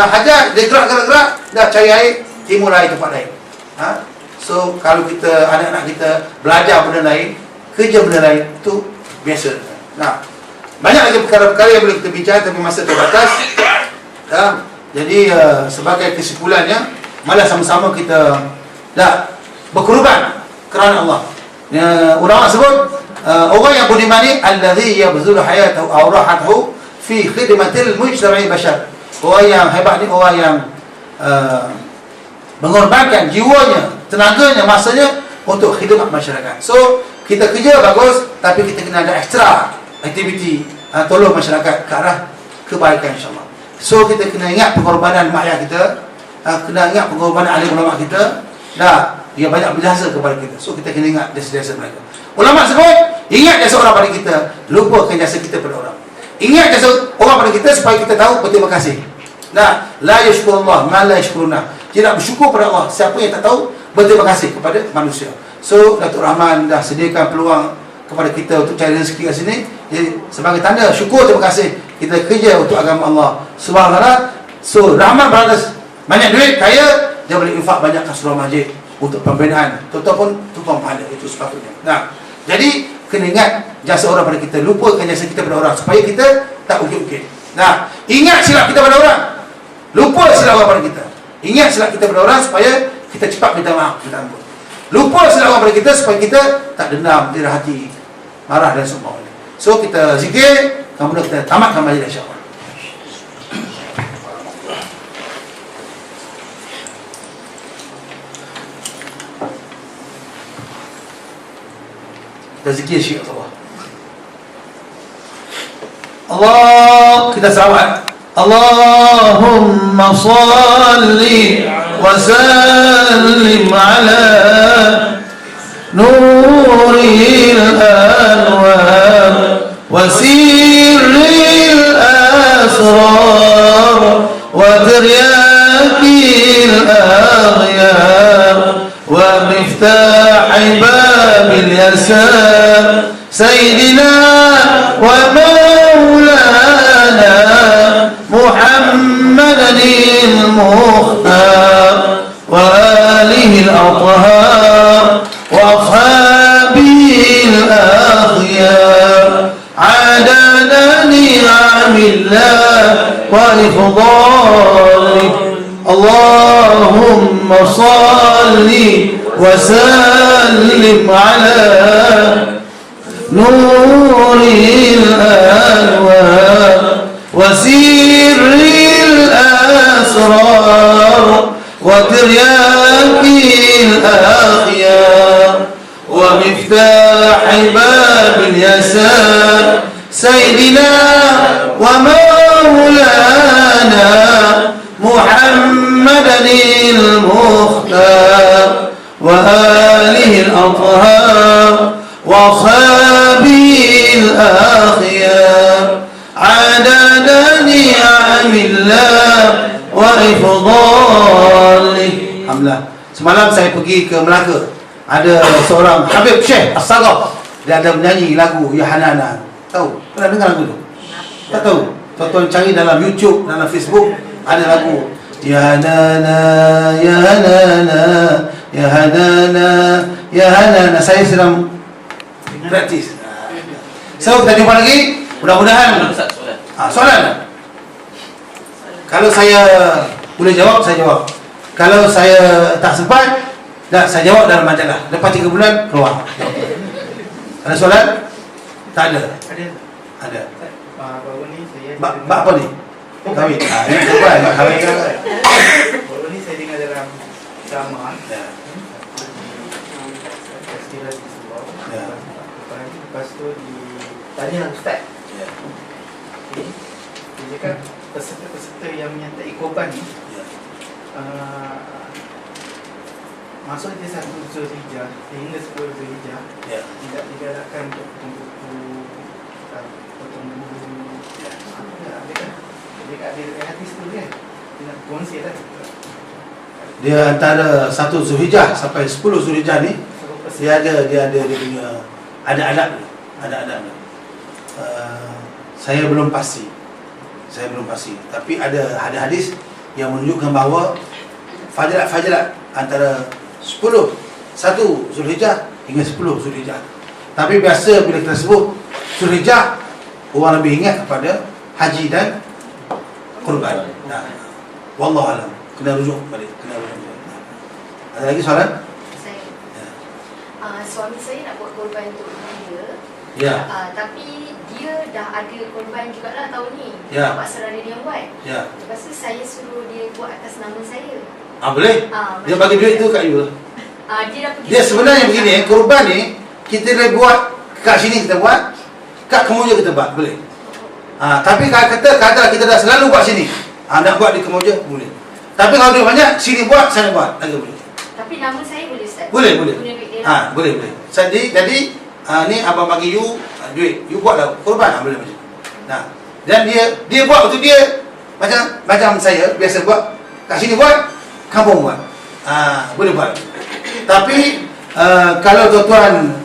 Hajar dia gerak, dah cari air, timur air tempat lain. So kalau kita anak-anak kita belajar benda lain, kerja benda lain, itu biasa. Nah, banyak lagi perkara-perkara yang boleh kita bincang tapi masa terbatas. Jadi sebagai kesimpulannya, malah sama-sama kita berkorban kerana Allah. Ulama sebut orang yang beriman ni allazi yabzulu hayatahu aw rahatahu fi khidmatil mujtama'i bashar. Orang yang hebat ni orang yang mengorbankan jiwanya, tenaganya, masanya untuk khidmat masyarakat. So kita kerja bagus tapi kita kena ada extra aktiviti tolong masyarakat ke arah kebaikan insya-Allah. So kita kena ingat pengorbanan mak ayah kita, kena ingat pengorbanan alim ulama kita. Dia banyak berjasa kepada kita. So kita kena ingat jasa-jasa mereka. Ulama sebut, ingat jasa orang pada kita, lupakan jasa kita pada orang. Ingat jasa orang pada kita supaya kita tahu berterima kasih. La yashkurullah ma la yashkuruna. Tidak bersyukur pada Allah siapa yang tak tahu berterima kasih kepada manusia. So Datuk Rahman dah sediakan peluang kepada kita untuk cari rezeki kat sini. Jadi sebagai tanda syukur, terima kasih kita kerja untuk agama Allah Subhanahu wa taala. So Rahman Brothers banyak duit, kaya, dia boleh infak banyak kat surau masjid untuk pembinaan, ataupun tumpang pahala, itu sepatutnya. Jadi kena ingat jasa orang pada kita, lupakan jasa kita pada orang supaya kita tak ukit-ukit. Ingat silap kita pada orang, lupa silap orang pada kita. Ingat silap kita pada orang supaya kita cepat minta maaf, minta ampun. Lupa silap orang pada kita supaya kita tak dendam, tidak hati marah dan sebagainya. So kita zikir, kemudian kita tamatkan majlis insya-Allah. Zikir syiar Allah. Kita selawat. Allahumma salli وسلم على نور الأنوار وسر الأسرار وترياق الأغيار ومفتاح باب اليسار سيدنا ومولانا محمدا المختار وآله الأطهار وأصحابه الأخيار عدد نعم الله وإفضاله اللهم صل وسلم على نور الأنوار وسر الأسرار وترياق الأخيار ومفتاح باب اليسار سيدنا ومولانا محمدا المختار وآله الأطهار وصحبه الأخيار عدد نعم الله وإفضاله. Alhamdulillah. Semalam saya pergi ke Melaka. Ada seorang Habib Syekh As-Saghaf. Dia ada menyanyi lagu Ya Hanana. Tahu? Pernah dengar lagu tu? Tak tahu? Tuan-tuan cari dalam YouTube, dalam Facebook, ada lagu Ya Hanana, Ya Hanana, Ya Hanana, Ya Hanana. Saya sedang praktis. So, kita jumpa lagi. Mudah-mudahan. Soalan. Kalau saya boleh jawab, saya jawab. Kalau saya tak sempat, saya jawab dalam majalah. Lepas 3 bulan, keluar. Ada soalan? Tak ada. Ada. Baru ni saya Bak apa ni? Kahwin. Ini kahwin. Kahwin. Baru ni saya dengar dalam ceramah. Ya. Festival di sebuah. Ya. Lepas tu ditanya Ustaz. Ya. Dia cakap peserta-peserta yang menyertai korban ni, Ya. masuk dia 1 Zulhijjah sehingga 10 Zulhijjah, Ya. tidak digalakkan untuk potong kuku, potong bulu. Ya. Ada hadis tu kan? Dia nak kongsi lah. Dia antara 1 Zulhijjah sampai 10 Zulhijjah ni dia punya ada adab. Saya belum pasti. Tapi ada hadis yang menunjukkan bahawa fajarat antara 1 Zulhijjah hingga 10 Zulhijjah. Tapi biasa bila kita sebut Zulhijjah, orang lebih ingat kepada haji dan kurban. Wallahu alam. Kena rujuk balik. Ada lagi soalan? Saya. Ya. Suami saya nak buat korban untuk dia. Ya. Tapi dia dah ada korban jugalah tahun ni. Ya. Bapak saudara dia yang buat. Ya. Lepas tu saya suruh dia buat atas nama saya. Boleh? Dia bagi duit tu kat you. Dia dah pergi. Dia sebenarnya begini, korban ni kita boleh buat kat sini kita buat, kat Kemuja kita buat, boleh. Tapi kalau kata kita dah selalu buat sini, nak buat di Kemuja boleh. Tapi kalau dia banyak, sini buat, sana buat, lagi boleh. Tapi nama saya boleh Ustaz? Boleh. Guna duit dia lah. Boleh. Jadi ni abang bagi you duit, you buatlah korban, boleh macam. Dan dia buat untuk dia macam saya biasa buat, kat sini buat, kampung buat. Boleh buat. Tapi kalau tuan-tuan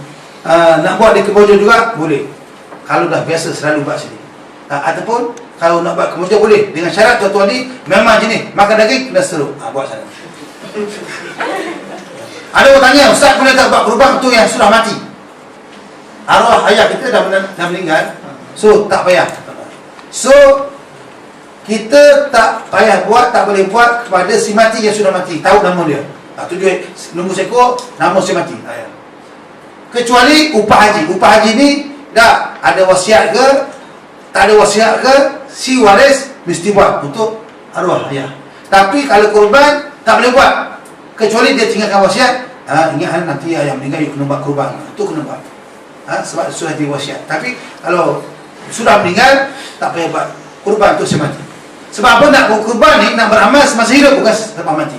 nak buat di Kemuja juga boleh. Kalau dah biasa selalu buat sini. Ataupun kalau nak buat Kemuja boleh, dengan syarat tuan-tuan ni memang jenis makan daging kena seru. Buat sana. Ada orang tanya, Ustaz boleh tak buat korban tu yang sudah mati? Arwah ayah kita dah meninggal. So tak payah. So kita tak payah buat, tak boleh buat kepada si mati yang sudah mati. Tahu nama dia. Tujuh nombor sekor, nama si mati. Kecuali upah haji. Upah haji ni dah ada wasiat ke, tak ada wasiat ke, si waris mesti buat untuk arwah ayah. Tapi kalau korban tak boleh buat, kecuali dia tinggalkan wasiat. Ingat nanti ayah meninggal, you kena buat korban. Itu kena buat. Sebab sudah di wasiat. Tapi kalau sudah meninggal, tak payah buat korban untuk si mati. Sebab apa nak buat korban ni, nak beramal semasa hidup, bukan selepas mati.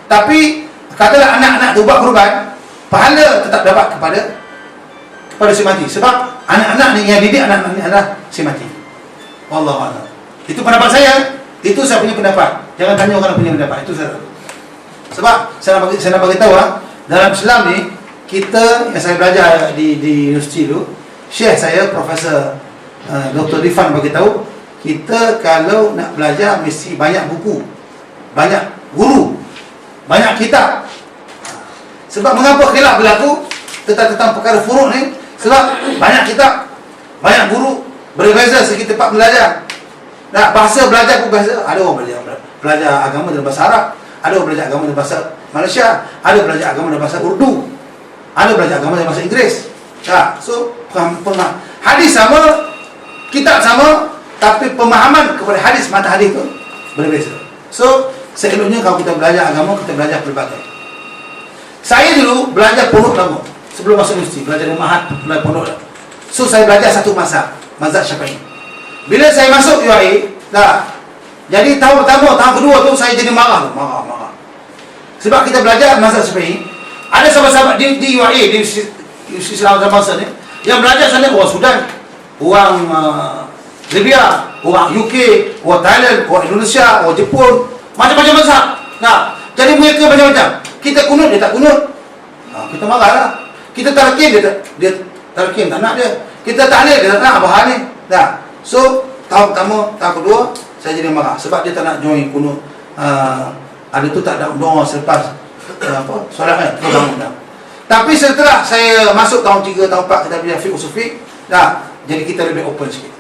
Tapi katalah anak-anak tu buat korban, pahala tetap dapat kepada si mati. Sebab anak-anak ni yang didik anak-anak ni adalah si mati. Wallahu a'lam. Itu pendapat saya. Itu saya punya pendapat. Jangan tanya orang punya pendapat. Itu saya. Sebab saya nak bagi tahu dalam Islam ni, kita yang saya belajar di universiti tu, Syekh saya Profesor Dr. Rifan bagi tahu, kita kalau nak belajar mesti banyak buku, banyak guru, banyak kitab. Sebab mengapa khilaf berlaku tentang perkara furuk ni? Sebab banyak kitab, banyak guru, berbeza segi tempat belajar. Nah, bahasa belajar pun bahasa. Ada orang belajar agama dalam bahasa Arab, ada orang belajar agama dalam bahasa Malaysia, ada belajar agama dalam bahasa Urdu, ada belajar agama dalam bahasa Inggeris. So hadis sama, kitab sama, tapi pemahaman kepada hadis, mata hadis tu berbeza. So seeloknya kalau kita belajar agama, kita belajar pelbagai. Saya dulu belajar pondok lama sebelum masuk universiti, belajar di Mahat, belajar pondok. So saya belajar satu mazhab Syafi'i. Bila saya masuk UAE, jadi tahun pertama, tahun kedua tu saya jadi marah. Sebab kita belajar mazhab Syafi'i. Ada sahabat-sahabat di UAE, di Universiti Islam Bangsa ni, yang belajar sana orang Sudan, orang Libya, orang UK, orang Thailand, orang Indonesia, orang Jepun, macam-macam mazhab. Jadi mereka macam-macam. Kita kunut, dia tak kunut. Kita marahlah. Kita talqin, dia talqin, tak nak dia. Kita tahlil, dia tak nak bahan ni. So tahun pertama, tahun kedua saya jadi marah sebab dia tak nak join kunut. Ada tu tak ada doa selepas solat kan, bangun. Tapi setelah saya masuk tahun 3, tahun 4 kita belajar fiqh usul, jadi kita lebih open sikit.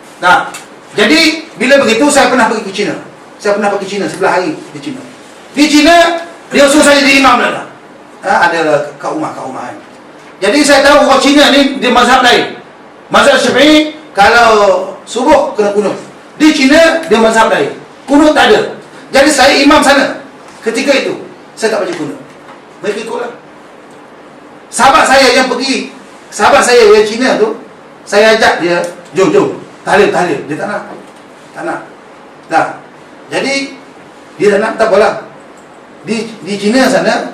Jadi bila begitu saya pernah pergi ke China. Saya pernah pergi China 11 hari di China. Di China dia suruh saya jadi imam dah. Ada kat rumah kan. Jadi saya tahu orang China ni dia mazhab lain. Mazhab Syafi'i kalau subuh kena kunut. Di China dia mazhab lain, kunut tak ada. Jadi saya imam sana. Ketika itu saya tak baca kunut. Mereka ikutlah. Sahabat saya yang Cina tu, saya ajak dia, jom tahlil. Dia tak nak. Jadi dia tak nak, tak apalah. Di China sana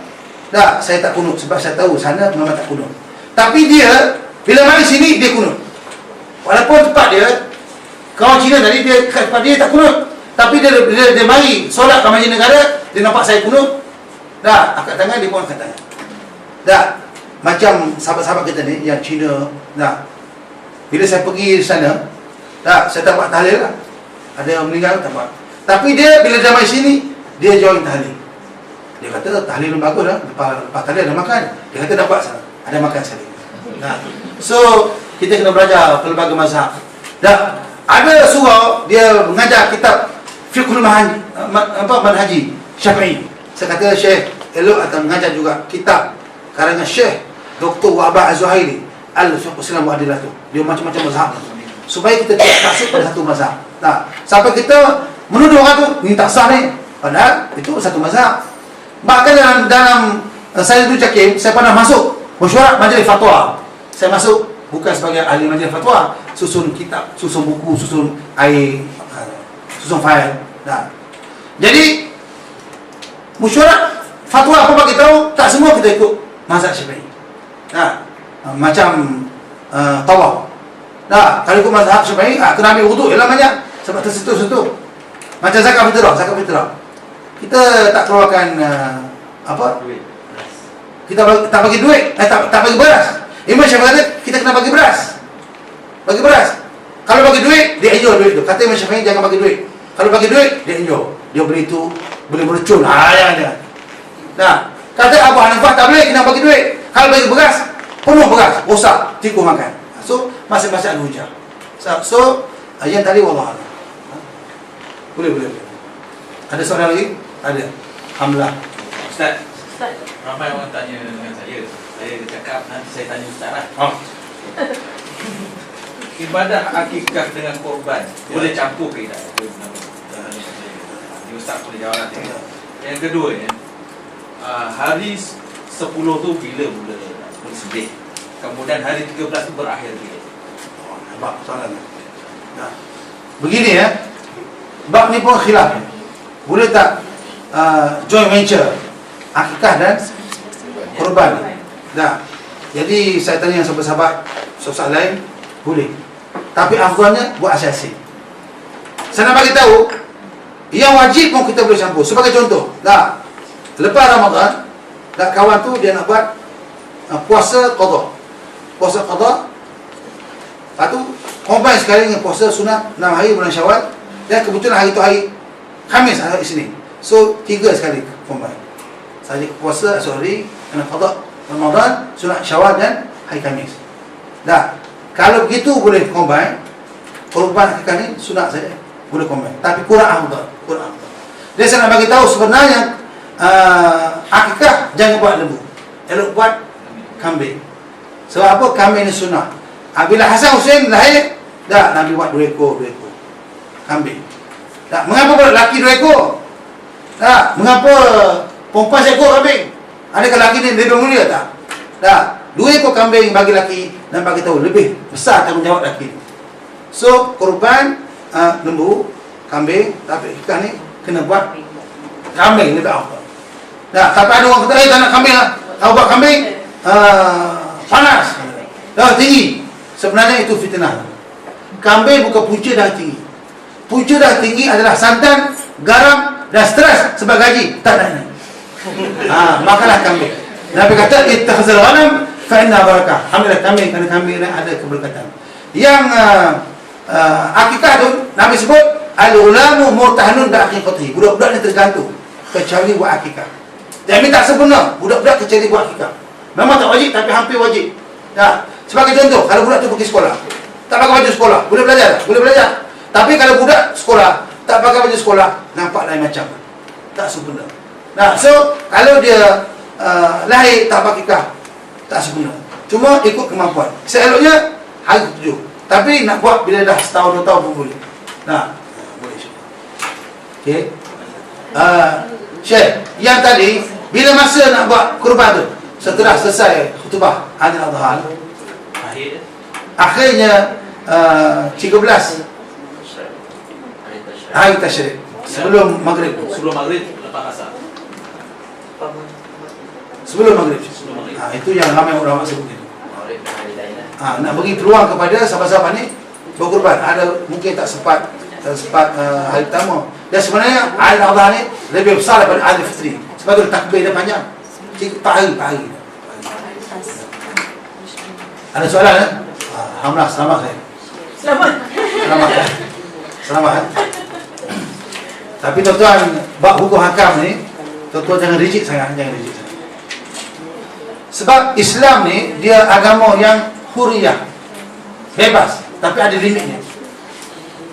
saya tak kunut sebab saya tahu sana memang tak kunut. Tapi dia bila mari sini dia kunut. Walaupun tempat dia, kawan Cina tadi dia kat tempat dia tak kunut, tapi dia mari solat kat Masjid Negara, dia nampak saya kunut, angkat tangan, dia pun angkat tangan. Macam sahabat-sahabat kita ni yang Cina, bila saya pergi sana, saya tak buat tahlil lah. Ada yang meninggal tak buat. Tapi dia bila dia mari sini, dia join tahlil. Dia kata tahlil bagus lah, lepas tahlil ada makan. Dia kata dapat sana, ada makan sekali. So kita kena belajar pelbagai mazhab. Ada surau dia mengajar kitab Fiqhul Manhaji Syafi'i. Saya kata Syekh elok akan mengajar juga kitab karangan Syekh Dr. Wahbah Az-Zuhairi Al-Fiqh Islam wa Adilatuh. Dia macam-macam mazhab supaya kita tidak taksub pada satu mazhab. Sampai kita menuduh orang tu ni tak sah ni, padahal itu satu mazhab. Bahkan dalam saya dulu JAKIM, saya pernah masuk mesyuarat majlis fatwa. Saya masuk bukan sebagai ahli majlis fatwa, susun kitab, susun buku, susun air, susun file. Jadi mesyuarat fatwa apa bagi tahu, tak semua kita ikut mazhab Syafi'i. Macam tawaf. Kalau ikut mazhab Syafi'i, kena ambil wuduk ialah banyak sebab tersentuh-sentuh. Macam zakat fitrah. Kita tak keluarkan kita tak bagi duit, tak bagi beras. Imam Syafi'i kata kita kena bagi beras. Kalau bagi duit, dia enjoy duit tu. Kata Imam Syafi'i jangan bagi duit. Kalau bagi duit, dia enjoy. Dia beli tu, boleh bercun. Kata Abu Hanifah tak boleh, kena bagi duit. Kalau bagi beras, penuh beras, rosak, tikus makan. So masing-masing ada hujah. So yang tadi wallah. Boleh. Ada soalan lagi? Ada. Alhamdulillah. Ustaz, ramai orang tanya dengan saya. Saya cakap nanti saya tanya Ustaz lah. Ibadah akikah dengan korban boleh campur ke tak? Ustaz boleh jawab nanti. Yang kedua hari 10 tu bila mula bersembelih? Kemudian hari 13 tu berakhir bila? Nampak soalan. Begini bab ni pun khilaf. Boleh tak joint venture akikah dan korban. Dah. Jadi saya tanya yang sahabat-sahabat soal lain, boleh. Tapi afdalnya buat asasi. Saya nak bagi tahu, yang wajib pun kita boleh campur. Sebagai contoh, dah. Lepas Ramadan, dah kawan tu dia nak buat puasa qada. Puasa qada. Lepas tu combine sekali dengan puasa sunat 6 hari bulan Syawal, dan kebetulan hari tu hari Khamis, hari Isnin. So 3 sekali combine. Saya puasa sorry kena qada Ramadan, sunat Syawal dan hari Khamis. Dah. Kalau begitu boleh combine. Korban akikah ni sunat saja boleh combine. Tapi kurang afdal, kurang afdal. Dia saya nak bagi tahu sebenarnya akikah jangan buat lembu. Elok buat kambing. Sebab apa? Kambing ni sunat. Bila Hasan Hussein lahir, dah Nabi buat 2 ekor kambing. Tak, mengapa buat lelaki 2 ekor? Tak, mengapa perempuan 1 ekor kambing? Adakah lelaki ni lebih mulia tak? Tak, 2 ekor kambing bagi lelaki dan bagi tahu lebih besar tanggungjawab lelaki. So, korban lembu, kambing, tapi ikan ni kena buat kambing lebih awal. Tak, tapi ada orang kata, tak nak kambing lah. Kalau buat kambing, panas. Dah tinggi. Sebenarnya itu fitnah. Kambing bukan punca dah tinggi. Punca dah tinggi adalah santan, garam dan stres sebagai gaji. Tak nak ni. Makalah kambing. Nabi kata ittakhazal ghanam fa inna barakah. Ambillah kambing kerana kambing ada keberkatan. Yang akikah tu Nabi sebut al-ulamu murtahanun bi aqiqatihi. Budak-budak ni tergantung kecuali buat akikah. Jadi tak sempurna budak-budak kecuali buat akikah. Memang tak wajib tapi hampir wajib. Ya. Sebagai contoh, kalau budak tu pergi sekolah, tak pakai baju sekolah, boleh belajar? Boleh belajar. Tapi kalau budak sekolah, tak pakai baju sekolah, nampak lain macam. Tak sempurna. Nah, so, kalau dia lahir tak pakai akikah, tak sempurna. Cuma ikut kemampuan. Seeloknya, hari 7. Tapi nak buat bila dah setahun 2 tahun pun boleh. Nah, boleh. Okay. Syekh, yang tadi, bila masa nak buat kurban tu? Setelah selesai khutbah Aidil Adha, akhirnya 13 hari tasyrik sebelum maghrib. Sebelum maghrib, lepas asar. Sebelum maghrib. Itu yang ramai ulama sebut itu. Nak bagi peluang kepada sahabat-sahabat ni berkurban. Ada mungkin tak sempat hari pertama. Dan sebenarnya Aidil Adha ni lebih besar daripada Aidil Fitri. Sebab tu takbir dia panjang. 4 hari. Ada soalan kan? Alhamdulillah, selamat saya. Selamat. Tapi tuan-tuan, bab hukum hakam ni, tuan-tuan jangan rigid sangat, Sebab Islam ni dia agama yang huriyah, bebas, tapi ada limitnya.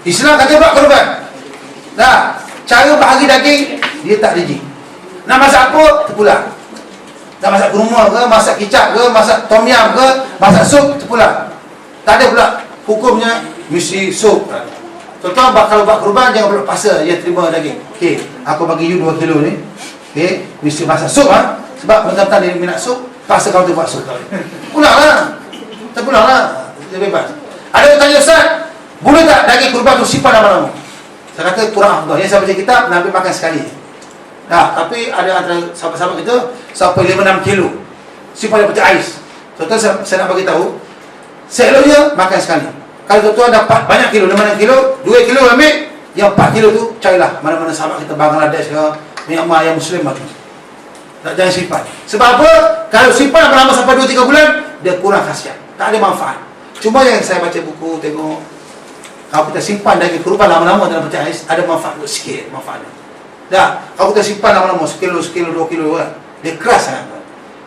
Islam kata buat korban. Nah, cara bahagi daging dia tak rigid. Nak masak apa? Terpulang. Nak masak kurma ke, masak kicap ke, masak tom yam ke, masak sup, terpulang. Tak ada pula hukumnya mesti sup. Tuan-tuan kalau buat kurban jangan pula paksa dia terima daging. Okey, aku bagi you 2 kilo ni. Okey, mesti masak sup sebab mentang-mentang dia minat sup, paksa kau tu buat sup. Pulanglah. Terpulanglah. Dia bebas. Ada yang tanya, Ustaz, boleh tak daging kurban tu simpan lama-lama? Saya kata kurang afdal. Yang saya baca kitab Nabi makan sekali. Nah, tapi ada antara sahabat-sahabat kita sampai 5-6 kilo simpan daripada ais. Tuan-tuan saya nak bagi tahu, seeloknya makan sekali. Kalau tuan-tuan dapat banyak kilo, 5-6 kilo, 2 kilo ambil, yang 4 kilo tu carilah mana-mana sahabat kita Bangladesh ke Myanmar yang Muslim bagi. Tak, jangan simpan. Sebab apa? Kalau simpan lama sampai 2-3 bulan, dia kurang khasiat, tak ada manfaat. Cuma yang saya baca buku, tengok, kalau kita simpan daging kurban lama-lama dalam peti ais, ada manfaat sikit manfaatnya. Dah, kalau kita simpan lama-lama sekilo, 2 kilo kan, dia keras sangat.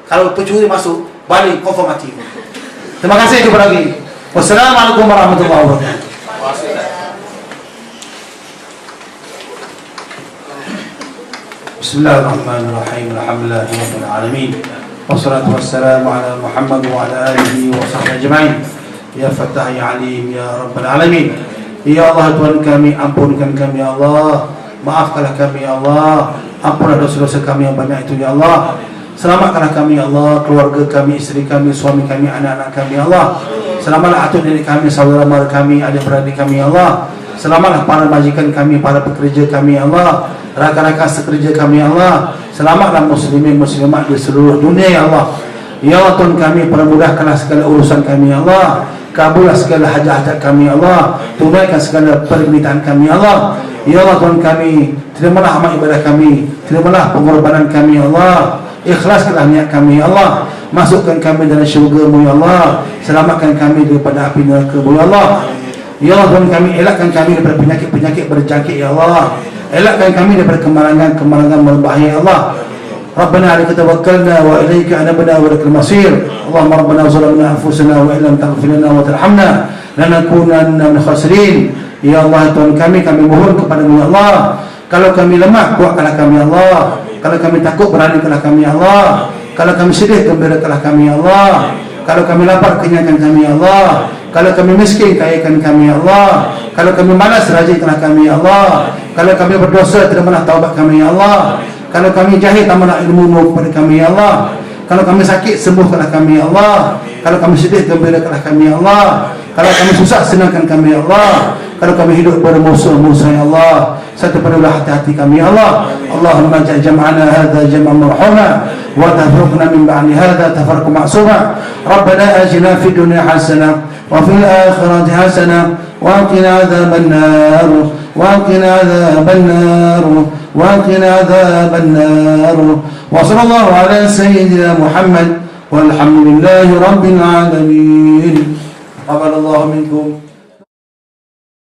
Kalau pencuri masuk, balik confirm mati. Terima kasih, jumpa lagi. Wassalamualaikum warahmatullahi wabarakatuh. Bismillahirrahmanirrahim. Alhamdulillahirabbil alamin. Wassalatu wassalamu ala Muhammad wa ala alihi wa sahbihi ajma'in. Ya Fattah ya Alim ya Rabbal alamin. Ya Allah, Tuhan kami, ampunkan kami ya Allah. Maafkanlah kami ya Allah. Ampunlah dosa-dosa kami yang banyak itu ya Allah. Selamatkanlah kami ya Allah, keluarga kami, isteri kami, suami kami, anak-anak kami ya Allah. Selamatlah atuk nenek kami, saudara mara kami, adik-beradik kami ya Allah. Selamatlah para majikan kami, para pekerja kami ya Allah, rakan-rakan sekerja kami ya Allah. Selamatlah muslimin muslimat di seluruh dunia ya Allah. Ya Allah Tuhan kami, permudahkanlah segala urusan kami ya Allah. Kabullah segala hajat-hajat kami ya Allah. Tunaikan segala permintaan kami ya Allah. Ya Allah Tuhan kami, terimalah amal ibadah kami, terimalah pengorbanan kami ya Allah. Ikhlaskanlah niat kami ya Allah. Masukkan kami dalam syurga-Mu ya Allah. Selamatkan kami daripada api neraka-Mu ya Allah. Ya Allah Tuhan kami, elakkan kami daripada penyakit-penyakit berjangkit ya Allah. Elakkan kami daripada kemalangan-kemalangan berbahaya ya Allah. Rabbana 'alaika tawakkalna wa ilaika anabna wa ilaikal masir. Allahumma rabbana zalamna anfusana wa illam taghfir lana wa tarhamna lanakunanna minal khasirin. Ya Allah Tuhan kami mohon kepada-Mu ya Allah. Kalau kami lemah, kuatkanlah kami ya Allah. Kalau kami takut, beranikanlah kami ya Allah. Kalau kami sedih, gembirakanlah kami ya Allah. Kalau kami lapar, kenyangkan kami ya Allah. Kalau kami miskin, kayakan kami ya Allah. Kalau kami malas, rajinkanlah kami ya Allah. Kalau kami berdosa, terimalah taubat kami ya Allah. Kalau kami jahil, tambahlah ilmu-Mu kepada kami ya Allah. Kalau kami sakit, sembuhkanlah kami ya Allah. Kalau kami sedih, gembirakanlah kami ya Allah. Kalau kami susah, senangkan kami ya Allah. Kalau kami hidup bermusuh-musuh ya Allah, satu penulah hati-hati kami ya Allah. Allahumma ja'al jam'ana hadha jam'an marhuma wa tafruqna min ba'di hadha tafarruq ma'suma. Rabbana atina fid dunya hasanah wa fil akhirati hasanah wa qina adzaban nar wa qina adzaban nar wa qina adzaban nar. Wa sallallahu ala sayyidina Muhammad walhamdulillahi rabbil alamin. Taqabbalallahu minkum.